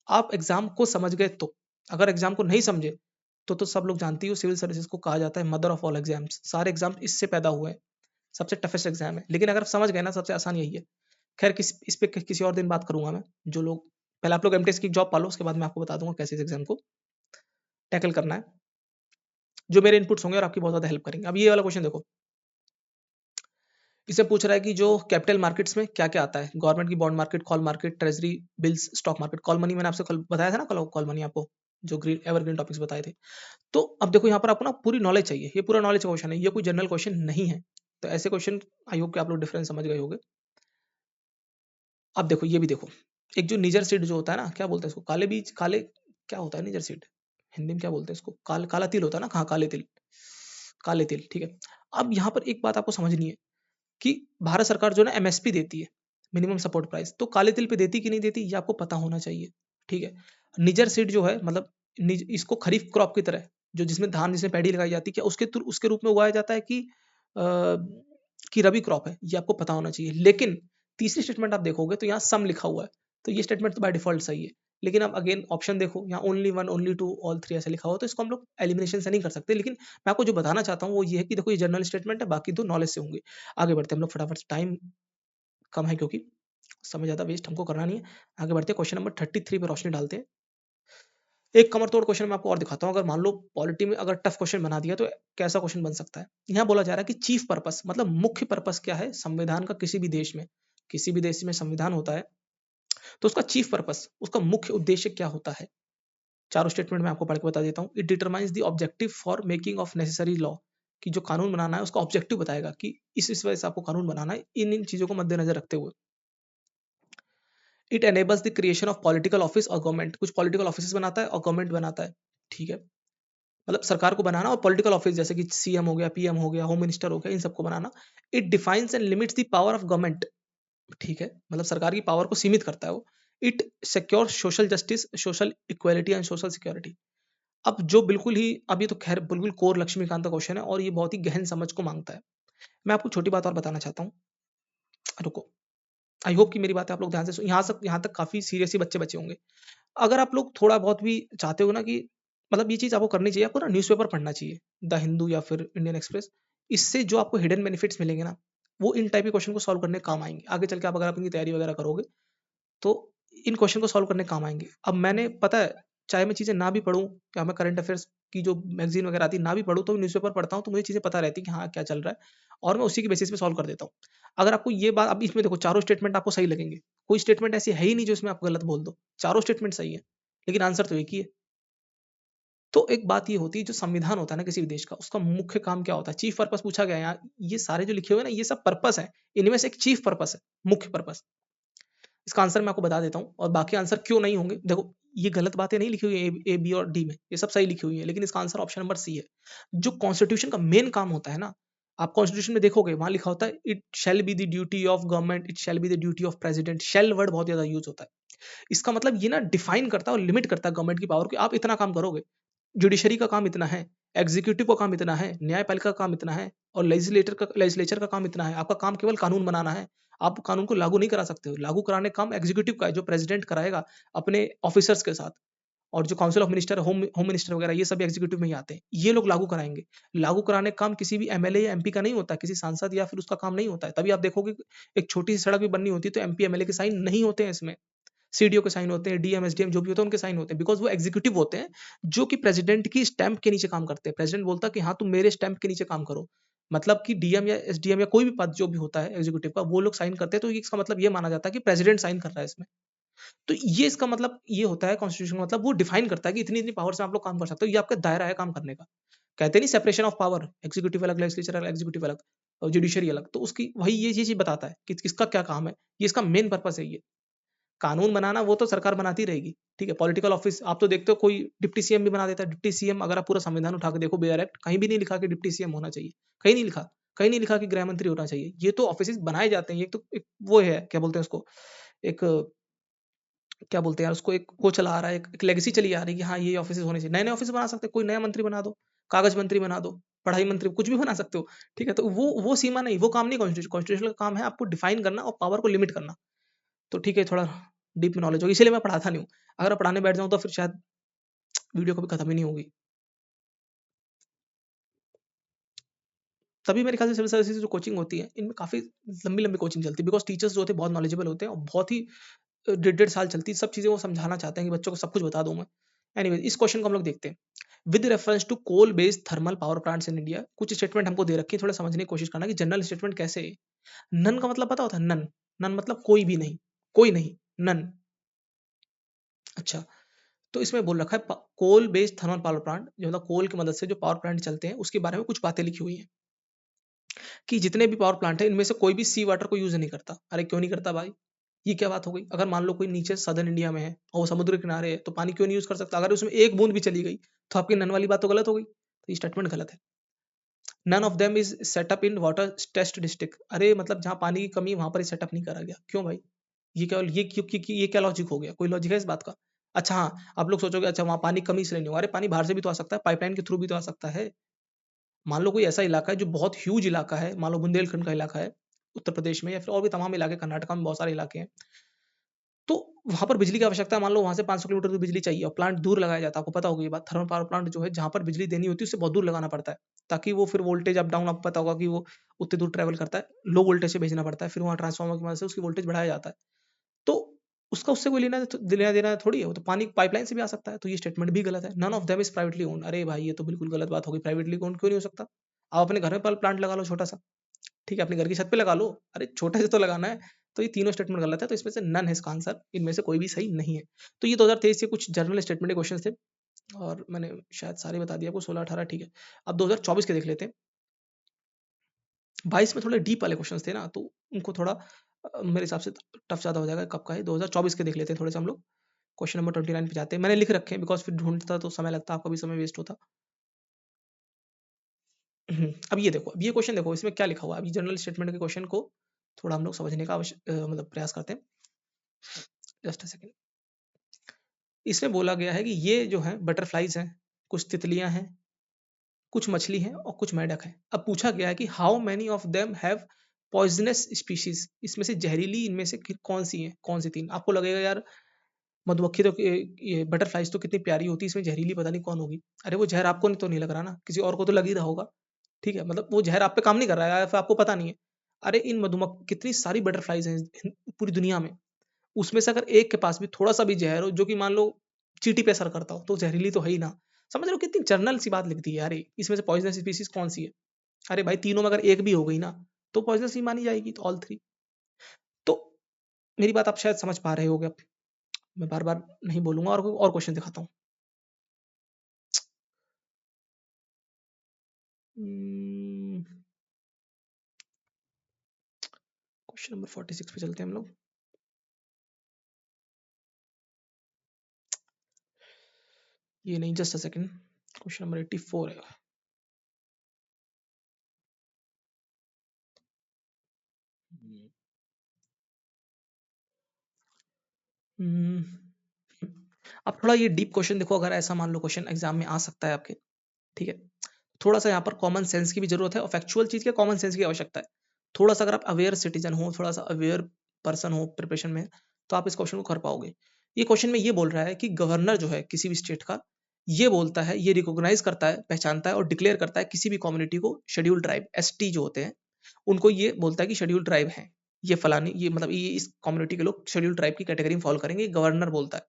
आप एग्ज़ाम को समझ गए तो। अगर एग्ज़ाम को नहीं समझे, तो सब लोग जानती हो सिविल सर्विसेज़ को कहा जाता है मदर ऑफ ऑल एग्ज़ाम्स। सारे एग्ज़ाम्स इससे पैदा हुए हैं। सबसे टफेस्ट एग्ज़ाम है। लेकिन अगर आप समझ गए ना, सबसे आसान यही है। खैर इस पे किसी और दिन बात करूँगा मैं। जो लोग पहले आप लोग एमटेस की जॉब पालो, उसके बाद मैं आपको बता दूँगा कैसे इस एग्ज़ाम को टैकल करना है। जो मेरे इनपुट्स होंगे और आपकी बहुत ज़्यादा हेल्प करेंगे। अब ये वाला क्वेश्चन देखो। इससे पूछ रहा है कि जो कैपिटल मार्केट्स में क्या-क्या आता है? गवर्नमेंट की bond market, call market, treasury bills, stock market. Call money मैंने आपसे कल बताया था ना, कल कॉल मनी आपको, जो ग्रीन एवरग्रीन टॉपिक्स बताए थे। तो अब देखो यहाँ पर आपको ना पूरी नॉलेज चाहिए। ये पूरा नॉलेज का क्वेश्चन है, ये कोई जनरल क्वेश्चन नहीं है। तो ऐसे क्वेश्चन आई होप कि आप लोग डिफरेंस समझ गए होंगे। अब देखो ये भी देखो, एक जो निजर सीड जो होता है ना, क्या बोलते हैं इसको? काले बीज, काले क्या होता है निजर सीड? हिंदी में क्या बोलते हैं इसको? काला तिल होता है ना? हाँ, काले तिल, काले तिल, ठीक है। अब यहाँ पर एक बात आपको समझनी है कि भारत सरकार जो है ना एमएसपी देती है, मिनिमम सपोर्ट प्राइस, तो काले तिल पे देती कि नहीं देती, ये आपको पता होना चाहिए, ठीक है। निजर सीड जो है मतलब इसको खरीफ क्रॉप की तरह, जो जिसमें धान, जिसमें पैडी लगाई जाती है, क्या उसके रूप में उगाया जाता है कि रबी क्रॉप है, ये आपको पता होना चाहिए। लेकिन तीसरी स्टेटमेंट आप देखोगे तो यहाँ सम लिखा हुआ है, तो ये स्टेटमेंट तो बाय डिफॉल्ट सही है। लेकिन अब अगेन ऑप्शन देखो, यहाँ only one, only two, all three ऐसा लिखा हुआ, तो इसको हम लोग एलिमिनेशन से नहीं कर सकते। लेकिन मैं आपको जो बताना चाहता हूँ वो ये है कि देखो ये जनरल स्टेटमेंट है, बाकी दो नॉलेज से होंगे। आगे बढ़ते हैं हम लोग फटाफट, टाइम कम है क्योंकि समय ज़्यादा वेस्ट हमको करना नहीं है। आगे बढ़ते हैं, क्वेश्चन नंबर 33 पे रोशनी डालते हैं। एक कमर तोड़ क्वेश्चन मैं आपको और दिखाता हूँ। अगर मान लो पॉलिटी में अगर टफ क्वेश्चन बना दिया तो कैसा क्वेश्चन बन सकता है। यहाँ बोला जा रहा है कि चीफ पर्पस मतलब मुख्य पर्पस क्या है संविधान का, किसी भी देश में, किसी भी देश में संविधान होता है तो उसका चीफ पर्पस, उसका मुख्य उद्देश्य क्या होता है। चारों स्टेटमेंट मैं आपको पढ़ के बता देता हूँ। It determines the objective for making of necessary law, कि जो कानून बनाना है उसका ऑब्जेक्टिव बताएगा कि इस वजह से आपको कानून बनाना है, इन चीजों को मद्देनजर रखते हुए। It enables the creation of political office और गवर्नमेंट, कुछ पॉलिटिकल ऑफिस बनाता है और गवर्नमेंट बनाता है, ठीक है। मतलब सरकार को बनाना और पॉलिटिकल ऑफिस जैसे कि सीएम हो गया, पीएम हो गया, होम मिनिस्टर हो गया, इन सबको बनाना। It defines and limits the power of government, ठीक है, मतलब सरकार की पावर को सीमित करता है वो। It secure social justice, social equality and social security. अब जो बिल्कुल ही, अब ये तो खैर बिल्कुल कोर लक्ष्मीकांत का क्वेश्चन है और ये बहुत ही गहन समझ को मांगता है। मैं आपको छोटी बात और बताना चाहता हूँ, रुको। आई होप कि मेरी बात आप लोग ध्यान से यहाँ तक काफी सीरियस ही बच्चे बचे होंगे। अगर आप लोग थोड़ा बहुत भी चाहते हो ना कि मतलब ये चीज़ आपको करनी चाहिए, आपको ना न्यूज़पेपर पढ़ना चाहिए, द हिंदू या फिर इंडियन एक्सप्रेस। इससे जो आपको हिडन बेनिफिट्स मिलेंगे ना, वो इन टाइप के क्वेश्चन को सॉल्व करने काम आएँगे। आगे चल के आप अगर आप इनकी तैयारी वगैरह करोगे, तो इन क्वेश्चन को सॉल्व करने काम आएँगे। अब मैंने पता है, चाहे मैं चीज़ें ना भी पढ़ूँ, या मैं करंट अफेयर्स की जो मैगज़ीन वगैरह आती है ना भी पढ़ूँ, तो न्यूज़पेपर पढ़ता हूँ, तो मुझे चीज़ें पता रहती हैं कि हाँ, क्या चल रहा है और मैं उसी के बेसिस पे सॉल्व कर देता हूँ। अगर आपको ये बात, अब इसमें देखो चारों स्टेटमेंट आपको सही लगेंगे। कोई स्टेटमेंट ऐसी है ही नहीं जो इसमें आप गलत बोल दो। चारों स्टेटमेंट सही है, लेकिन आंसर तो एक ही है। तो एक बात ये होती है, जो संविधान होता है ना किसी भी देश का, उसका मुख्य काम क्या होता है? चीफ पर्पस पूछा गया है यहाँ, ये सारे जो लिखे हुए हैं ना, ये सब पर्पस है। इनमें से एक चीफ पर्पस है, मुख्य पर्पस। इसका आंसर मैं आपको बता देता हूँ और बाकी आंसर क्यों नहीं होंगे। देखो ये गलत बातें नहीं लिखी हुई है ए, बी और डी में, ये सब सही लिखी हुई है, लेकिन इसका आंसर ऑप्शन नंबर सी है। जो कॉन्स्टिट्यूशन का मेन काम होता है ना, आप कॉन्स्टिट्यूशन में देखोगे वहां लिखा होता है it shall be the duty of government, it shall be the duty of president. Shall word बहुत ज्यादा यूज होता है। इसका मतलब ये ना डिफाइन करता है और लिमिट करता है गवर्नमेंट की पावर कि आप इतना काम करोगे। जुडिशरी का काम इतना है, एग्जीक्यूटिव का काम इतना है, न्यायपालिका का काम इतना है और लेजिस्लेचर का काम इतना है। आपका काम केवल कानून बनाना है। आप कानून को लागू नहीं करा सकते हो। लागू कराने का काम एग्जीक्यूटिव का है, जो प्रेसिडेंट कराएगा अपने ऑफिसर्स के साथ। और जो council of minister, home minister वगैरह, ये सब एग्जीक्यूटिव में ही आते हैं। ये लोग लागू कराएंगे। लागू कराने का काम किसी भी एमएलए या एमपी का नहीं होता है, किसी सांसद या फिर उसका काम नहीं होता है। तभी आप देखोगे एक छोटी सी सड़क भी बननी होती है तो एमपी एमएलए के साइन नहीं होते हैं इसमें। सीडीओ के साइन होते हैं, डीएम एसडीएम जो भी होता है उनके साइन होते हैं, बिकॉज वो एग्जीक्यूटिव होते हैं, जो कि प्रेसिडेंट की स्टैंप के नीचे काम करते हैं। प्रेसिडेंट बोलता है कि हाँ तुम मेरे स्टैंप के नीचे काम करो। मतलब कि डीएम या एसडीएम या कोई भी पद जो भी होता है एग्जीक्यूटिव का, वो लोग साइन करते हैं, तो इसका मतलब ये माना जाता है कि प्रेसिडेंट साइन कर रहा है इसमें। तो ये इसका मतलब ये होता है, कॉन्स्टिट्यूशन मतलब वो डिफाइन करता है कि इतनी-इतनी पावर से आप लोग काम कर सकते हो, ये आपका दायरा है काम करने का। कहते नहीं सेपरेशन ऑफ पावर, एग्जीक्यूटिव अलग, लेजिस्लेचर अलग, एग्जीक्यूटिव अलग और जुडिशरी अलग। तो उसकी वही ये चीज़ बताता है कि किसका क्या काम है, ये इसका मेन पर्पस है ये। कानून बनाना वो तो सरकार बनाती रहेगी, ठीक है? पॉलिटिकल ऑफिस आप तो देखते हो कोई डिप्टी सीएम भी बना देता है। डिप्टी सीएम अगर आप पूरा संविधान उठा के देखो बेयर एक्ट, कहीं भी नहीं लिखा कि डिप्टी सीएम होना चाहिए, कहीं नहीं लिखा। कहीं नहीं लिखा कि गृह मंत्री होना चाहिए। ये तो ऑफिसेज़ बनाए जाते हैं, ये तो एक वो है, क्या बोलते हैं उसको, एक क्या बोलते हैं यार उसको, एक वो चला आ रहा है, एक लेगेसी चली आ रही है कि हाँ, ये ऑफिसेज़ होने चाहिए। नए-नए ऑफिस बना सकते हैं, कोई नया मंत्री बना दो, कागज़ मंत्री बना दो, पढ़ाई मंत्री, कुछ भी बना सकते हो, ठीक है? तो वो सीमा नहीं, वो काम नहीं कॉन्स्टिट्यूशन कॉन्स्टिट्यूशन का काम है आपको डिफाइन करना और पावर को लिमिट करना। तो ठीक है, थोड़ा डीप में नॉलेज होगी, इसीलिए मैं पढ़ाता नहीं हूँ। अगर मैं पढ़ाने बैठ जाऊँ तो फिर शायद वीडियो कभी खत्म ही नहीं होगी। तभी मेरे ख्याल से सिविल सर्विसेज की जो कोचिंग होती है, इनमें काफ़ी लंबी-लंबी कोचिंग चलती है, बिकॉज़ टीचर्स जो होते हैं बहुत नॉलेजेबल होते हैं और बहुत ही डेढ़-डेढ़ साल चलती है, सब चीज़ें वो समझाना चाहते हैं कि बच्चों को सब कुछ बता दूँ मैं। एनीवेज़ इस क्वेश्चन को हम लोग देखते हैं। With reference to coal based thermal power plants in India, कुछ स्टेटमेंट हमको दे रखी है, थोड़ा समझने की कोशिश करना कि जनरल स्टेटमेंट कैसे है। नन का मतलब पता होता है? नन। नन मतलब कोई भी नहीं, कोई नहीं, नन। अच्छा, तो इसमें बोल रखा है coal based thermal power plant, जो मतलब कोल की मदद से जो पावर प्लांट चलते हैं, उसके बारे में कुछ बातें लिखी हुई हैं कि जितने भी पावर प्लांट हैं, इनमें से कोई भी सी वाटर को यूज़ नहीं करता। अरे क्यों नहीं करता भाई? ये क्या बात हो गई? अगर मान लो कोई नीचे सदर्न इंडिया में है और वो समुद्र के किनारे है, तो पानी क्यों नहीं यूज़ कर सकता? अगर उसमें एक बूंद भी चली गई, तो आपकी नन वाली बात तो गलत हो गई। तो ये स्टेटमेंट गलत है। None of them is set up in water stressed district. अरे मतलब जहाँ पानी की कमी है, वहाँ पर ही सेटअप नहीं करा गया। क्यों भाई? ये क्या लॉजिक हो गया? कोई लॉजिक है इस बात का? अच्छा हाँ, आप लोग सोचोगे अच्छा वहाँ पानी कमी इसलिए नहीं हुआ। अरे पानी बाहर से भी तो आ सकता है, पाइपलाइन के थ्रू भी तो आ सकता है। मान लो कोई ऐसा इलाका है जो बहुत ह्यूज इलाका है, मान लो बुंदेलखंड का इलाका है, उत्तर प्रदेश में या फिर और भी तमाम इलाके, कर्नाटक में बहुत सारे इलाके हैं। तो वहाँ पर बिजली की आवश्यकता है, मान लो वहाँ से 500 किलोमीटर दूर बिजली चाहिए और प्लांट दूर लगाया जाता है। आपको पता होगा ये बात, थर्मल पावर प्लांट जो है जहाँ पर बिजली देनी होती है उससे बहुत दूर लगाना पड़ता है, ताकि वो फिर वोल्टेज अप डाउन, आपको पता होगा कि वो उतनी दूर ट्रैवल करता है, लो वोल्टेज से भेजना पड़ता है, फिर वहाँ ट्रांसफार्मर की मदद से उसकी वोल्टेज बढ़ाया जाता है। तो उसका उससे कोई लेना देना थोड़ी है, वो तो पानी पाइपलाइन से भी आ सकता है। तो ये स्टेटमेंट भी गलत है। None of them is privately owned. अरे भाई ये तो बिल्कुल गलत बात हो गई, प्राइवेटली ओन्ड क्यों नहीं हो सकता? आप अपने घर में प्लांट लगा लो छोटा सा, ठीक है, अपने घर की छत पे लगा लो। अरे छोटे से तो लगाना है। तो ये तीनों स्टेटमेंट गलत है, तो इसमें से नन है इसका आंसर, इनमें से कोई भी सही नहीं है। तो ये 2023 के कुछ जनरल स्टेटमेंट के क्वेश्चन थे और मैंने शायद सारे बता दिए आपको, 16-18 ठीक है। अब 2024 के देख लेते हैं। 22 में थोड़े डीप वाले क्वेश्चन थे ना, तो उनको थोड़ा मेरे हिसाब से टफ ज़्यादा हो जाएगा। कब का है? 2024 के देख लेते हैं थोड़े से हम लोग। क्वेश्चन नंबर 29 पे जाते हैं। मैंने लिख रखे हैं बिकॉज़ फिर ढूँढता तो समय लगता, आपका भी समय वेस्ट होता। अब ये देखो, अब ये क्वेश्चन देखो, इसमें क्या लिखा हुआ है। अभी जनरल स्टेटमेंट के क्वेश्चन को थोड़ा हम लोग समझने का मतलब प्रयास करते हैं। Just a second. इसमें बोला गया है कि ये जो है बटरफ्लाइज़ हैं, कुछ तितलियाँ हैं, कुछ मछली हैं और कुछ मेंढक हैं। अब पूछा गया है कि how many of them have poisonous species, इसमें से जहरीली इनमें से कौन-सी हैं? कौन-सी 3? आपको लगेगा यार मधुमक्खी तो ये बटरफ्लाइज़ तो कितनी प्यारी होती है, इसमें जहरीली पता नहीं कौन होगी। अरे वो ज़हर आपको नहीं तो नहीं लग रहा ना, किसी और को तो लग ही रहा होगा, ठीक है? मतलब वो ज़हर आप पे काम नहीं कर रहा है या फिर आपको पता नहीं है। अरे इन कितनी सारी बटरफ्लाइज़ हैं पूरी दुनिया में, उसमें से अगर एक के पास भी थोड़ा-सा भी ज़हर हो, जो कि मान लो चींटी पे असर करता हो, तो ज़हरीली तो है ही ना। समझ रहे हो कितनी जनरल सी बात लिख दी है यार ये। इसमें से पॉइज़नस स्पीशीज़ कौन-सी है? अरे भाई तीनों में अगर एक भी हो गई ना, तो पॉइज़नस ही मानी जाएगी, तो ऑल 3। तो मेरी बात आप शायद समझ पा रहे होगे अब। मैं बार-बार नहीं बोलूँगा और क्वेश्चन दिखाता हूँ। उम्म, क्वेश्चन नंबर 46 पे चलते हैं हम लोग। ये नहीं, just a second. Question number 84 है। हुँ। हुँ। अब थोड़ा ये डीप क्वेश्चन देखो, अगर ऐसा मान लो क्वेश्चन एग्ज़ाम में आ सकता है आपके, ठीक है? थोड़ा-सा यहाँ पर कॉमन सेंस की भी ज़रूरत है और फैक्चुअल चीज़ के कॉमन सेंस की आवश्यकता है। थोड़ा-सा अगर आप अवेयर सिटिज़न हो, थोड़ा-सा अवेयर पर्सन हो प्रिपरेशन में, तो आप इस क्वेश्चन को कर पाओगे। ये क्वेश्चन में ये बोल रहा है कि गवर्नर जो है किसी भी स्टेट का, ये बोलता है, ये रिकॉग्नाइज़ करता है, पहचानता है और डिक्लेयर करता है किसी भी कम्युनिटी को शेड्यूल्ड ट्राइब, एसटी जो होते हैं, उनको ये बोलता है कि शेड्यूल्ड ट्राइब हैं। ये फलानी ये मतलब ये इस कम्युनिटी के लोग शेड्यूल्ड ट्राइब की कैटेगरी में फॉल करेंगे, गवर्नर बोलता है।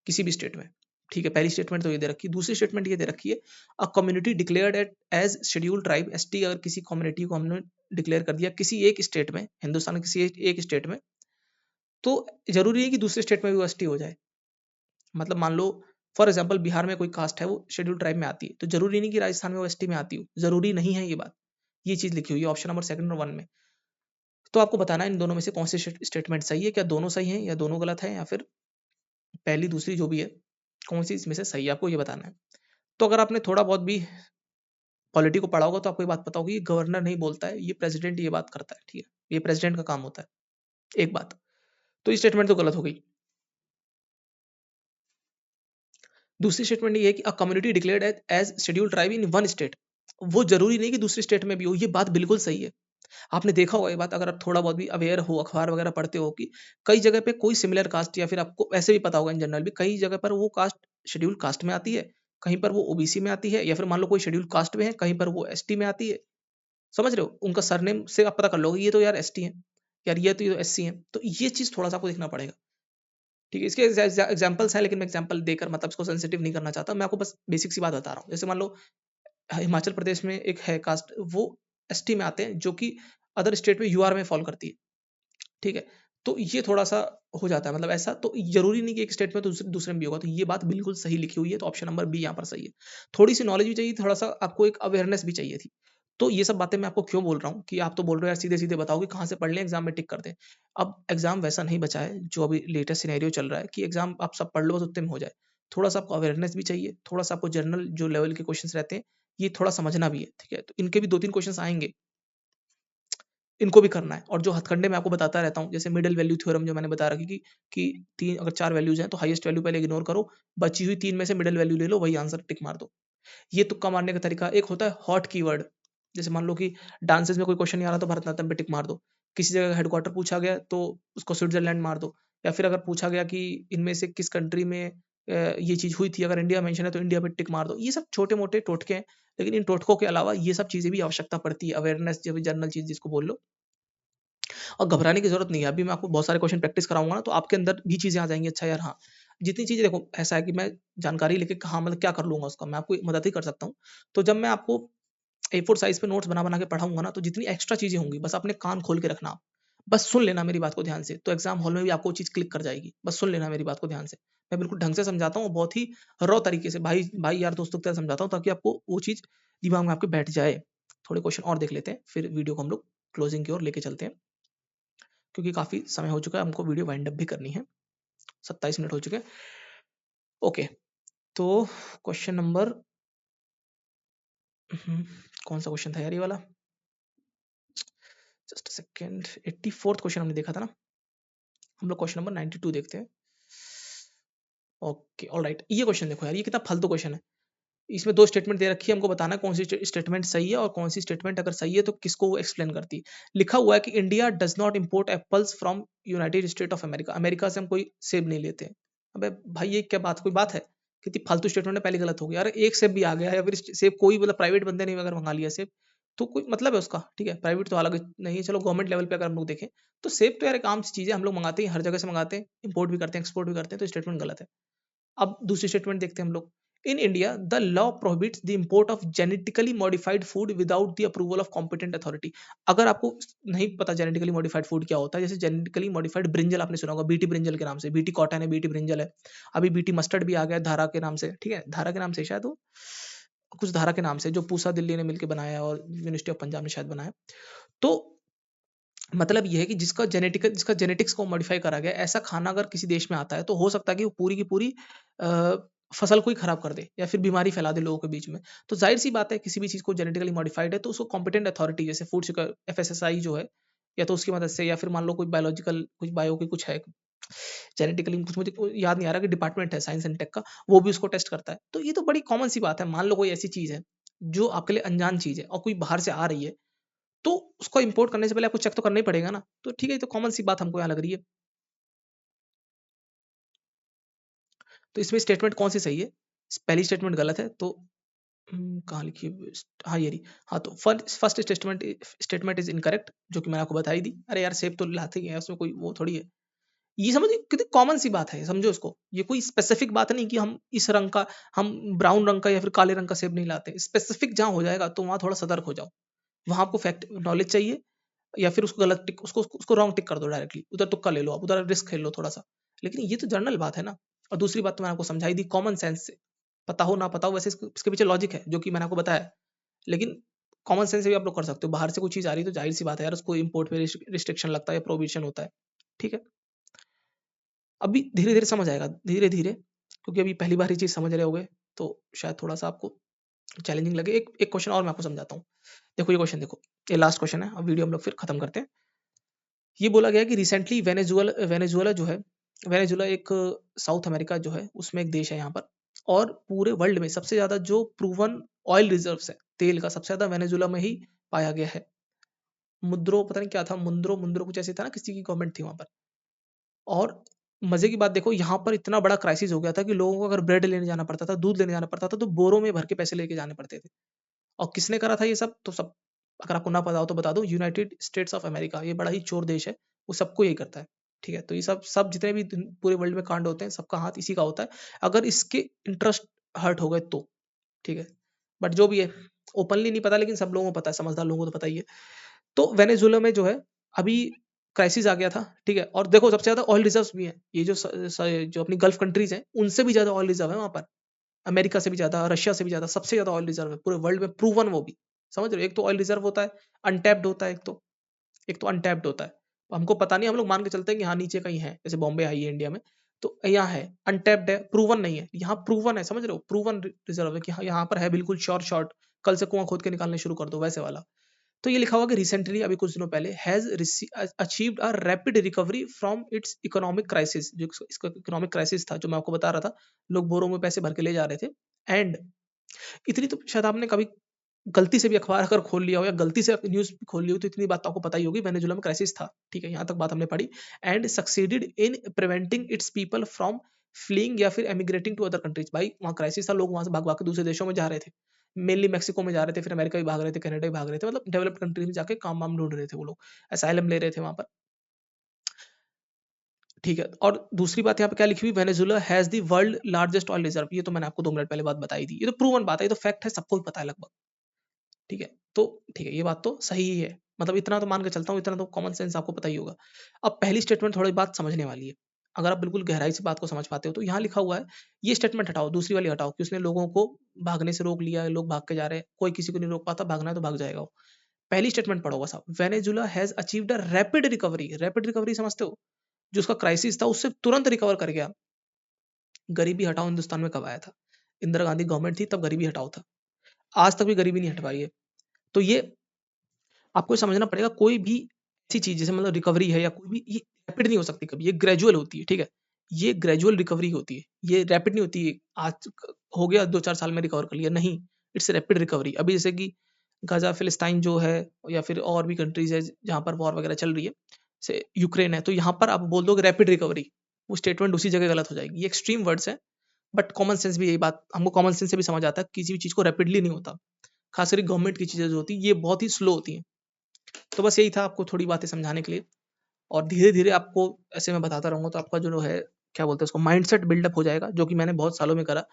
किसी भी स्टेट में, ठीक है? पहली स्टेटमेंट तो ये दे रखी है। दूसरी स्टेटमेंट ये दे रखी है, a community declared as scheduled tribe, ST, अगर किसी कम्युनिटी को हमने डिक्लेयर कर दिया किसी एक स्टेट में, हिंदुस्तान के किसी एक स्टेट में, तो जरूरी है कि दूसरे स्टेट में भी ओएसटी हो जाए। मतलब मान लो फॉर एग्जांपल बिहार में कोई कास्ट है, वो शेड्यूल ट्राइब में आती है, तो जरूरी नहीं कि राजस्थान में ओएसटी में आती हो, जरूरी नहीं है ये बात। ये चीज लिखी हुई है ऑप्शन नंबर सेकंड और वन में। तो आपको बताना है इन दोनों में से कौन सी स्टेटमेंट सही है, क्या दोनों सही है या दोनों गलत है, या फिर पहली दूसरी जो भी है कौन सी इसमें से सही है, आपको ये बताना है। तो अगर आपने थोड़ा बहुत भी पॉलिटी को पढ़ा होगा तो आपको ये बात पता होगी, गवर्नर नहीं बोलता है, ये प्रेसिडेंट ये बात करता है, ठीक है, ये प्रेसिडेंट का काम होता है। एक बात, तो ये स्टेटमेंट तो गलत हो गई। दूसरी स्टेटमेंट ये है कि a community declared as scheduled tribe in one state, वो जरूरी नहीं कि दूसरे स्टेट में भी हो, ये बात बिल्कुल सही है। आपने देखा होगा ये बात, अगर आप थोड़ा बहुत भी अवेयर हो, अखबार वगैरह पढ़ते हो, कि कई जगह पे कोई सिमिलर कास्ट, या फिर आपको ऐसे भी पता होगा इन जनरल भी कई जगह पर वो कास्ट शेड्यूल कास्ट में आती है, कहीं पर वो ओबीसी में आती है, या फिर मान लो कोई शेड्यूल कास्ट में है, कहीं पर वो एसटी में आती है। समझ रहे हो, उनका सरनेम से आप पता कर लोगे ये तो यार एसटी है, यार ये तो एससी है। तो ये चीज थोड़ा सा आपको देखना पड़ेगा। ठीक है, इसके एग्जाम्पल्स हैं, लेकिन मैं एग्जाम्पल देकर मतलब इसको सेंसिटिव नहीं करना चाहता, मैं आपको बस बेसिक सी बात बता रहा हूँ। जैसे मान लो हिमाचल प्रदेश में एक है कास्ट, वो एसटी में आते हैं, जो कि अदर स्टेट में यूआर में फॉलो करती है। ठीक है, तो ये थोड़ा सा हो जाता है, मतलब ऐसा तो जरूरी नहीं कि एक स्टेट में तो दूसरे दूसरे में भी होगा। तो ये बात बिल्कुल सही लिखी हुई है, तो ऑप्शन नंबर बी यहाँ पर सही है। थोड़ी सी नॉलेज भी चाहिए, थोड़ा सा आपको एक अवेयरनेस भी चाहिए थी। तो ये सब बातें मैं आपको क्यों बोल रहा हूँ, कि आप तो बोल रहे हो यार सीधे सीधे बताओ कि कहाँ से पढ़ लें, एग्जाम में टिक कर दें। अब एग्जाम वैसा नहीं बचा है, जो अभी लेटेस्ट सिनेरियो चल रहा है कि एग्जाम आप सब पढ़ लो बस उतने में हो जाए। थोड़ा सा आपको अवेयरनेस भी चाहिए, थोड़ा सा आपको जनरल जो लेवल के क्वेश्चन रहते हैं ये थोड़ा समझना भी है। ठीक है, तो इनके भी दो तीन क्वेश्चन आएंगे, इनको भी करना है। और जो हथकंडे मैं आपको बताता रहता हूँ, जैसे मिडल वैल्यू थ्योरम जो मैंने बता रखी कि तीन अगर चार वैल्यूज हैं तो हाईएस्ट वैल्यू पहले इग्नोर करो, बची हुई तीन में से मिडल वैल्यू ले लो, वही आंसर टिक मार दो। ये तुक्का मारने का तरीका एक होता है हॉट कीवर्ड। जैसे मान लो कि डांसेस में कोई क्वेश्चन नहीं आ रहा तो भरतनाट्यम पे टिक मार दो। किसी जगह हेडक्वार्टर पूछा गया तो उसको स्विट्जरलैंड मार दो। या फिर अगर पूछा गया कि इनमें से किस कंट्री में ये चीज हुई थी, अगर इंडिया मेंशन है तो इंडिया पे टिक मार दो। ये सब छोटे मोटे टोटके हैं, लेकिन इन टोटकों के अलावा ये सब चीजें भी आवश्यकता पड़ती है, अवेयरनेस जो भी जनरल चीज जिसको बोल लो। और घबराने की जरूरत नहीं है, अभी मैं आपको बहुत सारे क्वेश्चन प्रैक्टिस कराऊंगा ना, तो आपके अंदर भी चीजें आ जाएंगी। अच्छा यार हाँ, जितनी चीजें देखो ऐसा है कि मैं जानकारी लेके कहाँ मतलब क्या कर लूंगा उसका, मैं आपको मदद ही कर सकता हूँ। तो जब मैं आपको A4 साइज पे नोट्स बना बना के पढ़ाऊंगा ना, तो जितनी एक्स्ट्रा चीजें होंगी बस अपने कान खोल के रखना आप। बस सुन लेना मेरी बात को ध्यान से, तो एग्जाम हॉल में भी आपको वो चीज क्लिक कर जाएगी। बस सुन लेना मेरी बात को ध्यान से। मैं बिल्कुल ढंग से समझाता हूँ, बहुत ही रॉ तरीके से, भाई भाई यार दोस्तों की तरह समझाता हूँ, ताकि आपको वो चीज दिमाग में आपके बैठ जाए। थोड़े क्वेश्चन और देख लेते हैं, फिर वीडियो को हम लोग क्लोजिंग की ओर लेके चलते हैं, क्योंकि काफी समय हो चुका है, हमको वीडियो वाइंड अप भी करनी है। 27 मिनट हो चुके हैं। ओके, तो क्वेश्चन नंबर कौन सा क्वेश्चन था यार ये वाला, जस्ट सेकेंड। 84th क्वेश्चन हमने देखा था ना, हम लोग क्वेश्चन नंबर 92 देखते हैं। ओके ऑलराइट, ये क्वेश्चन देखो यार, ये कितना फालतू क्वेश्चन है। इसमें दो स्टेटमेंट दे रखी है, हमको बताना है कौन सी स्टेटमेंट सही है, और कौन सी स्टेटमेंट अगर सही है तो किसको वो एक्सप्लेन करती है। लिखा हुआ है कि India does not import apples from United state of America, America से हम कोई सेब नहीं लेते हैं। अबे भाई ये क्या बात, कोई बात है, कितनी फालतू स्टेटमेंट है, पहली गलत हो गई यार। एक सेब भी आ गया है, या फिर सेब कोई मतलब प्राइवेट बंदे ने अगर मंगा लिया सेब, तो कोई मतलब है उसका। ठीक है, प्राइवेट तो अलग नहीं है, चलो गवर्नमेंट लेवल पे अगर हम लोग देखें तो सेब तो यार एक आम सी चीज है, हम लोग मंगाते हैं, हर जगह से मंगाते हैं, इंपोर्ट भी करते हैं, एक्सपोर्ट भी करते हैं, तो स्टेटमेंट गलत है। अब दूसरी स्टेटमेंट देखते हैं हम लोग। In India the law prohibits the import of genetically modified food without the approval of competent authority. अगर आपको नहीं पता जेनेटिकली मॉडिफाइड फूड क्या होता है, जैसे जेनेटिकली मॉडिफाइड ब्रिंजल आपने सुना होगा, बीटी ब्रिंजल के नाम से, बीटी कॉटन है, बीटी ब्रिंजल है, अभी बीटी मस्टर्ड भी आ गया है धारा के नाम से। ठीक है, धारा के नाम से शायद वो कुछ धारा के नाम से, जो पूसा दिल्ली ने मिलकर बनाया है और यूनिवर्सिटी ऑफ पंजाब ने शायद बनाया। तो मतलब ये है कि जिसका जेनेटिक्स को मॉडिफाई करा गया ऐसा खाना अगर किसी देश में आता है, तो हो सकता है कि वो पूरी की पूरी अ, फसल को ही खराब कर दे, या फिर बीमारी फैला दे लोगों के बीच में। तो जाहिर सी बात है, किसी भी चीज को जेनेटिकली मॉडिफाइड है तो उसको कॉम्पिटेंट अथॉरिटी, जैसे फूड एफएसएसआई जो है, या तो उसकी मदद से, या फिर मान लो कोई बायोलॉजिकल कुछ बायो की कुछ है, जेनेटिकली कुछ, मुझे याद नहीं आ रहा कि डिपार्टमेंट है साइंस एंड टेक का, वो भी उसको टेस्ट करता है। तो ये तो बड़ी कॉमन सी बात है। मान लो कोई ऐसी चीज है जो आपके लिए अनजान चीज है और कोई बाहर से आ रही है, तो उसको इंपोर्ट करने से पहले आपको चेक तो करना ही पड़ेगा ना। तो ठीक है, ये तो कॉमन सी बात हमको यहाँ लग रही है। तो इसमें स्टेटमेंट कौन सी सही है, पहली स्टेटमेंट गलत है, तो कहाँ लिखी है? हाँ ये रही। हाँ, तो first statement statement is incorrect, जो कि मैंने आपको बताई दी। अरे यार सेब तो लाते ही है, उसमें कोई वो थोड़ी है। ये समझिए कितनी कॉमन सी बात है, समझो इसको। ये कोई स्पेसिफिक बात नहीं कि हम इस रंग का, हम ब्राउन रंग का या फिर काले रंग का सेब नहीं लाते। स्पेसिफिक जहां हो जाएगा तो वहां थोड़ा सतर्क हो जाओ, वहां आपको फैक्ट नॉलेज चाहिए। या फिर उसको गलत टिक उसको रॉन्ग टिक कर दो डायरेक्टली, उधर तुक्का ले लो आप, उधर रिस्क खेल लो थोड़ा-सा। लेकिन ये तो जनरल बात है ना। और दूसरी बात तो मैंने आपको समझाई दी कॉमन सेंस से, पता हो ना पता हो वैसे इसके पीछे लॉजिक है जो कि मैंने आपको बताया। लेकिन कॉमन सेंस से भी आप लोग कर सकते हो, बाहर से कोई चीज़ आ रही है तो ज़ाहिर-सी बात है यार उसको इम्पोर्ट पे रिस्ट्रिक्शन लगता है या प्रोहिबिशन होता है, ठीक है? अभी धीरे-धीरे समझ आएगा, धीरे-धीरे, क्योंकि अभी पहली बार ये चीज़ समझ रहे होगे, तो शायद थोड़ा-सा आपको चैलेंजिंग लगे। एक एक क्वेश्चन और मैं आपको समझाता हूँ। देखो ये क्वेश्चन देखो, ये लास्ट क्वेश्चन है, अब वीडियो हम लोग फिर खत्म करते हैं। ये बोला गया है कि रिसेंटली वेनेजुएला जो है, वेनेजुएला एक साउथ अमेरिका जो है, उसमें एक देश है यहाँ पर, और पूरे वर्ल्ड में सबसे ज़्यादा जो प्रूवन ऑयल रिजर्व्स है, तेल का सबसे ज़्यादा वेनेजुएला में ही पाया गया है। मुद्रो पता नहीं क्या था, मुंद्रो मुंद्रो कुछ ऐसे था ना, किसी की गवर्नमेंट थी वहाँ पर। और मज़े की बात देखो, यहाँ पर इतना बड़ा क्राइसिस हो गया था कि लोगों को अगर ब्रेड लेने जाना पड़ता था, दूध लेने जाना पड़ता था, तो बोरों में भर के पैसे लेके जाने पड़ते थे। और किसने करा था ये सब? तो सब, अगर आपको ना पता हो तो बता दूँ, यूनाइटेड स्टेट्स ऑफ अमेरिका, ये बड़ा ही चोर देश है, वो सबको यही करता है, ठीक है? तो ये सब सब जितने भी पूरे वर्ल्ड में कांड होते हैं, सबका हाथ इसी का होता है, अगर इसके इंटरेस्ट हर्ट हो गए तो, ठीक है? बट जो भी है, ओपनली नहीं पता, लेकिन सब लोगों को पता है, समझदार लोगों को तो पता ही है। तो वेनेजुएला में जो है, अभी क्राइसिस आ गया था, ठीक है? और देखो सबसे ज़्यादा ऑयल रिजर्व्स भी हैं, ये जो अपनी गल्फ कंट्रीज़ हैं, उनसे भी ज़्यादा ऑयल रिजर्व है वहाँ पर। अमेरिका से भी ज़्यादा, रशिया से भी ज़्यादा, सबसे ज़्यादा ऑयल रिजर्व है पूरे वर्ल्ड में, प्रूवन वो भी। समझ रहे हो? एक तो ऑयल रिजर्व होता है, अनटैप्ड होता है एक तो अनटैप्ड होता है। हमको पता नहीं, हम लोग मान के चलते हैं कि हाँ, नीचे कहीं है, जैसे बॉम्बे आई है इंडिया में, तो यहाँ है, अनटैप्ड है, प्रूवन नहीं है। यहाँ प्रूवन है, समझ रहे हो? प्रूवन रिजर्व है कि हाँ, यहाँ पर है बिल्कुल श्योर शॉट, कल से कुआँ खोद के निकालने शुरू कर दो, वैसे वाला। तो ये लिखा हुआ कि रिसेंटली, अभी कुछ दिनों पहले, has achieved a rapid recovery from its economic crisis, जो इसका इकोनॉमिक क्राइसिस था, जो मैं आपको बता रहा था, लोग बोरों में पैसे भर के ले जा रहे थे। एंड इतनी तो शायद आपने कभी गलती से भी अखबार अगर खोल लिया हो या गलती से न्यूज़ खोल ली हो, तो इतनी बात तो आपको पता ही होगी, वेनेजुएला में क्राइसिस था, ठीक है? यहाँ तक बात हमने पढ़ी। And succeeded in preventing it's people from fleeing या फिर एमिग्रेटिंग टू अदर कंट्रीज। भाई वहाँ क्राइसिस था, लोग वहाँ से भाग भाग के दूसरे देशों में जा रहे थे, मेनली मैक्सिको में जा रहे थे, फिर अमेरिका भी भाग रहे थे, कनाडा भी भाग रहे थे, मतलब डेवलप्ड कंट्रीज में जाके काम वाम ढूंढ रहे थे वो लोग, असाइलम ले रहे थे वहाँ पर, ठीक है? और दूसरी बात यहाँ पे क्या लिखी हुई, Venezuela has the world largest oil reserve, ये तो मैंने आपको 2 मिनट पहले बात बताई थी, ये तो प्रूवन बात है, ये तो फैक्ट है, सबको ही पता है लगभग, ठीक है? तो ठीक है, ये बात तो सही ही है, मतलब इतना तो मान के चलता हूँ, इतना तो कॉमन सेंस आपको पता ही होगा। अब पहली स्टेटमेंट थोड़ी बात समझने वाली है, अगर आप बिल्कुल गहराई से बात को समझ पाते हो, तो यहाँ लिखा हुआ है, ये स्टेटमेंट हटाओ, दूसरी वाली हटाओ कि उसने लोगों को भागने से रोक लिया, लोग भाग के जा रहे हैं, कोई किसी को नहीं रोक पाता, भागना है तो भाग जाएगा वो। पहली स्टेटमेंट पढ़ो बस आप, Venezuela has achieved a rapid recovery समझते हो? जो उसका क्राइसिस था, उससे तुरंत रिकवर कर गया। गरीबी हटाओ हिंदुस्तान में कब आया था? इंदिरा गांधी गवर्नमेंट थी, तब गरीबी हटाओ था। आज तक भी गरीबी नहीं हट पाई है। तो ये आपको समझना पड़ेगा, कोई भी ऐसी चीज़ जैसे मतलब रिकवरी है या कोई भी, ये रैपिड नहीं हो सकती कभी, ये ग्रेजुअल होती है, ठीक है? ये ग्रेजुअल रिकवरी होती है, ये रैपिड नहीं होती है, आज हो गया 2-4 साल में रिकवर कर लिया, नहीं, इट्स रैपिड रिकवरी। अभी जैसे कि गाज़ा, फिलिस्तीन जो है, या फिर और भी कंट्रीज़ है जहाँ पर वॉर वगैरह चल रही है, जैसे यूक्रेन है, तो यहाँ पर आप बोल दोगे रैपिड रिकवरी, वो स्टेटमेंट उसी जगह गलत हो जाएगी। ये एक्सट्रीम वर्ड्स हैं, बट कॉमन सेंस भी यही बात, हमको कॉमन सेंस से भी समझ आता है, किसी भी चीज़ को रैपिडली नहीं होता। खास करके गवर्नमेंट की चीज़ें जो होती हैं, ये बहुत ही स्लो होती हैं। तो बस यही था आपको थोड़ी बातें समझाने के लिए, और धीरे-धीरे आपको ऐसे मैं बताता रहूँगा, तो आपका जो है, क्या बोलते हैं उसको, माइंडसेट बिल्डअप हो जाएगा, जो कि मैंने बहुत सालों में करा।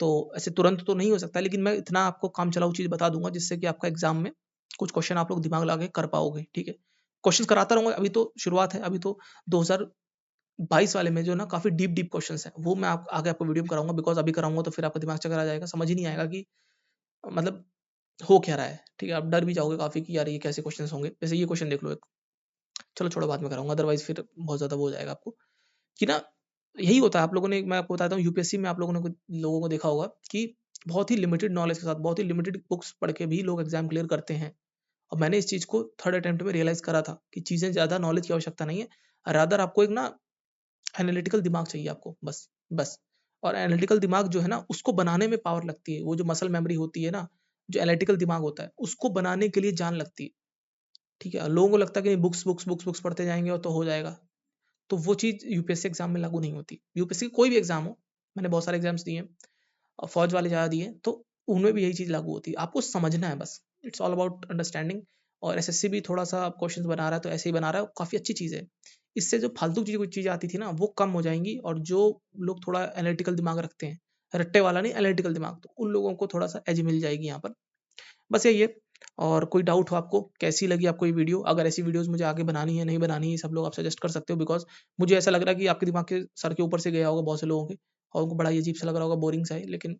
तो ऐसे तुरंत तो नहीं हो सकता, लेकिन मैं इतना आपको काम चलाऊ चीज़ बता दूँगा, जिससे कि आपका एग्ज़ाम में कुछ क्वेश्चन आप लोग दिमाग लगा के कर पाओगे, ठीक है? क्वेश्चन्स कराता रहूँगा, अभी तो शुरुआत है, अभी तो 2022 वाले में जो ना काफ़ी डीप क्वेश्चन्स हैं, वो मैं आप आगे आपको वीडियो में कराऊँगा, बिकॉज़ अभी कराऊँगा तो फिर आपका दिमाग चकरा जाएगा, समझ ही नहीं आएगा कि मतलब हो क्या रहा है, ठीक है? आप डर भी जाओगे काफ़ी कि यार ये कैसे क्वेश्चन्स होंगे? जैसे ये क्वेश्चन देख लो एक, चलो छोड़ो बाद में कराऊँगा, अदरवाइज़ फिर बहुत ज़्यादा वो हो जाएगा आपको, कि ना यही होता है, आप लोगों ने, मैं आपको बताता हूँ, यूपीएससी में आप लोगों ने लोगों को देखा होगा कि बहुत ही लिमिटेड नॉलेज के साथ, बहुत ही लिमिटेड बुक्स पढ़ के भी लोग एग्ज़ाम क्लियर करते हैं। और मैंने इस चीज़ को थर्ड अटेम्प्ट में रियलाइज़ करा था कि चीज़ें ज़्यादा नॉलेज की आवश्यकता नहीं है, रादर आपको एक ना एनालिटिकल दिमाग चाहिए आपको, बस, बस। और एनालिटिकल दिमाग जो है ना, उसको बनाने में पावर लगती है, वो जो मसल मेमोरी होती है ना, जो एनालिटिकल दिमाग होता है, उसको बनाने के लिए जान लगती है, ठीक है? लोगों को लगता है कि बुक्स पढ़ते जाएँगे और तो हो जाएगा। तो वो चीज़ यूपीएससी एग्ज़ाम में लागू नहीं होती। यूपीएससी का कोई भी एग्ज़ाम हो, मैंने बहुत सारे एग्ज़ाम्स दिए हैं, और फौज वाले ज़्यादा दिए हैं, तो उनमें भी यही चीज़ लागू होती है। आपको समझना है बस, इट्स ऑल अबाउट अंडरस्टैंडिंग। और एसएससी भी थोड़ा-सा क्वेश्चंस बना रहा है, तो ऐसे ही बना रहा है, काफ़ी अच्छी चीज़ है। इससे जो फालतू चीज़ कोई चीज़ें आती थी ना, वो कम हो जाएँगी, और जो लोग थोड़ा एनालिटिकल दिमाग रखते हैं, रट्टे वाला नहीं, एनालिटिकल दिमाग, तो उन लोगों को थोड़ा-सा एज मिल जाएगी यहाँ पर। बस यही है। और कोई डाउट हो आपको, कैसी लगी आपको ये वीडियो? अगर ऐसी वीडियोज़ मुझे आगे बनानी है, नहीं बनानी है, सब लोग आप सजेस्ट कर सकते हो, बिकॉज़ मुझे ऐसा लग रहा है कि आपके दिमाग के सर के ऊपर से गया होगा बहुत से लोगों के और उनको बड़ा ही अजीब सा लग रहा होगा, बोरिंग सा है, लेकिन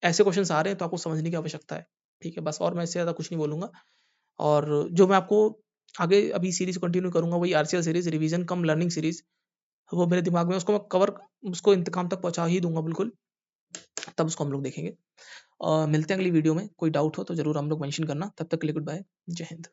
ऐसे क्वेश्चन्स आ रहे हैं तो आपको समझने की आवश्यकता है। ठीक है? बस और मैं इससे ज़्यादा कुछ नहीं बोलूँगा। और जो मैं आपको आगे अभी सीरीज़ कंटिन्यू करूँगा वही आरसीएल सीरीज़, रिवीजन कम लर्निंग सीरीज़, वो मेरे दिमाग में उसको मैं कवर उसको इंतकाम तक पहुँचा ही दूँगा बिल्कुल, तब उसको हम लोग देखेंगे। मिलते हैं अगली वीडियो में, कोई डाउट हो तो ज़रूर हम लोग मेंशन करना, तब तक के लिए गुड बाय, जय हिंद।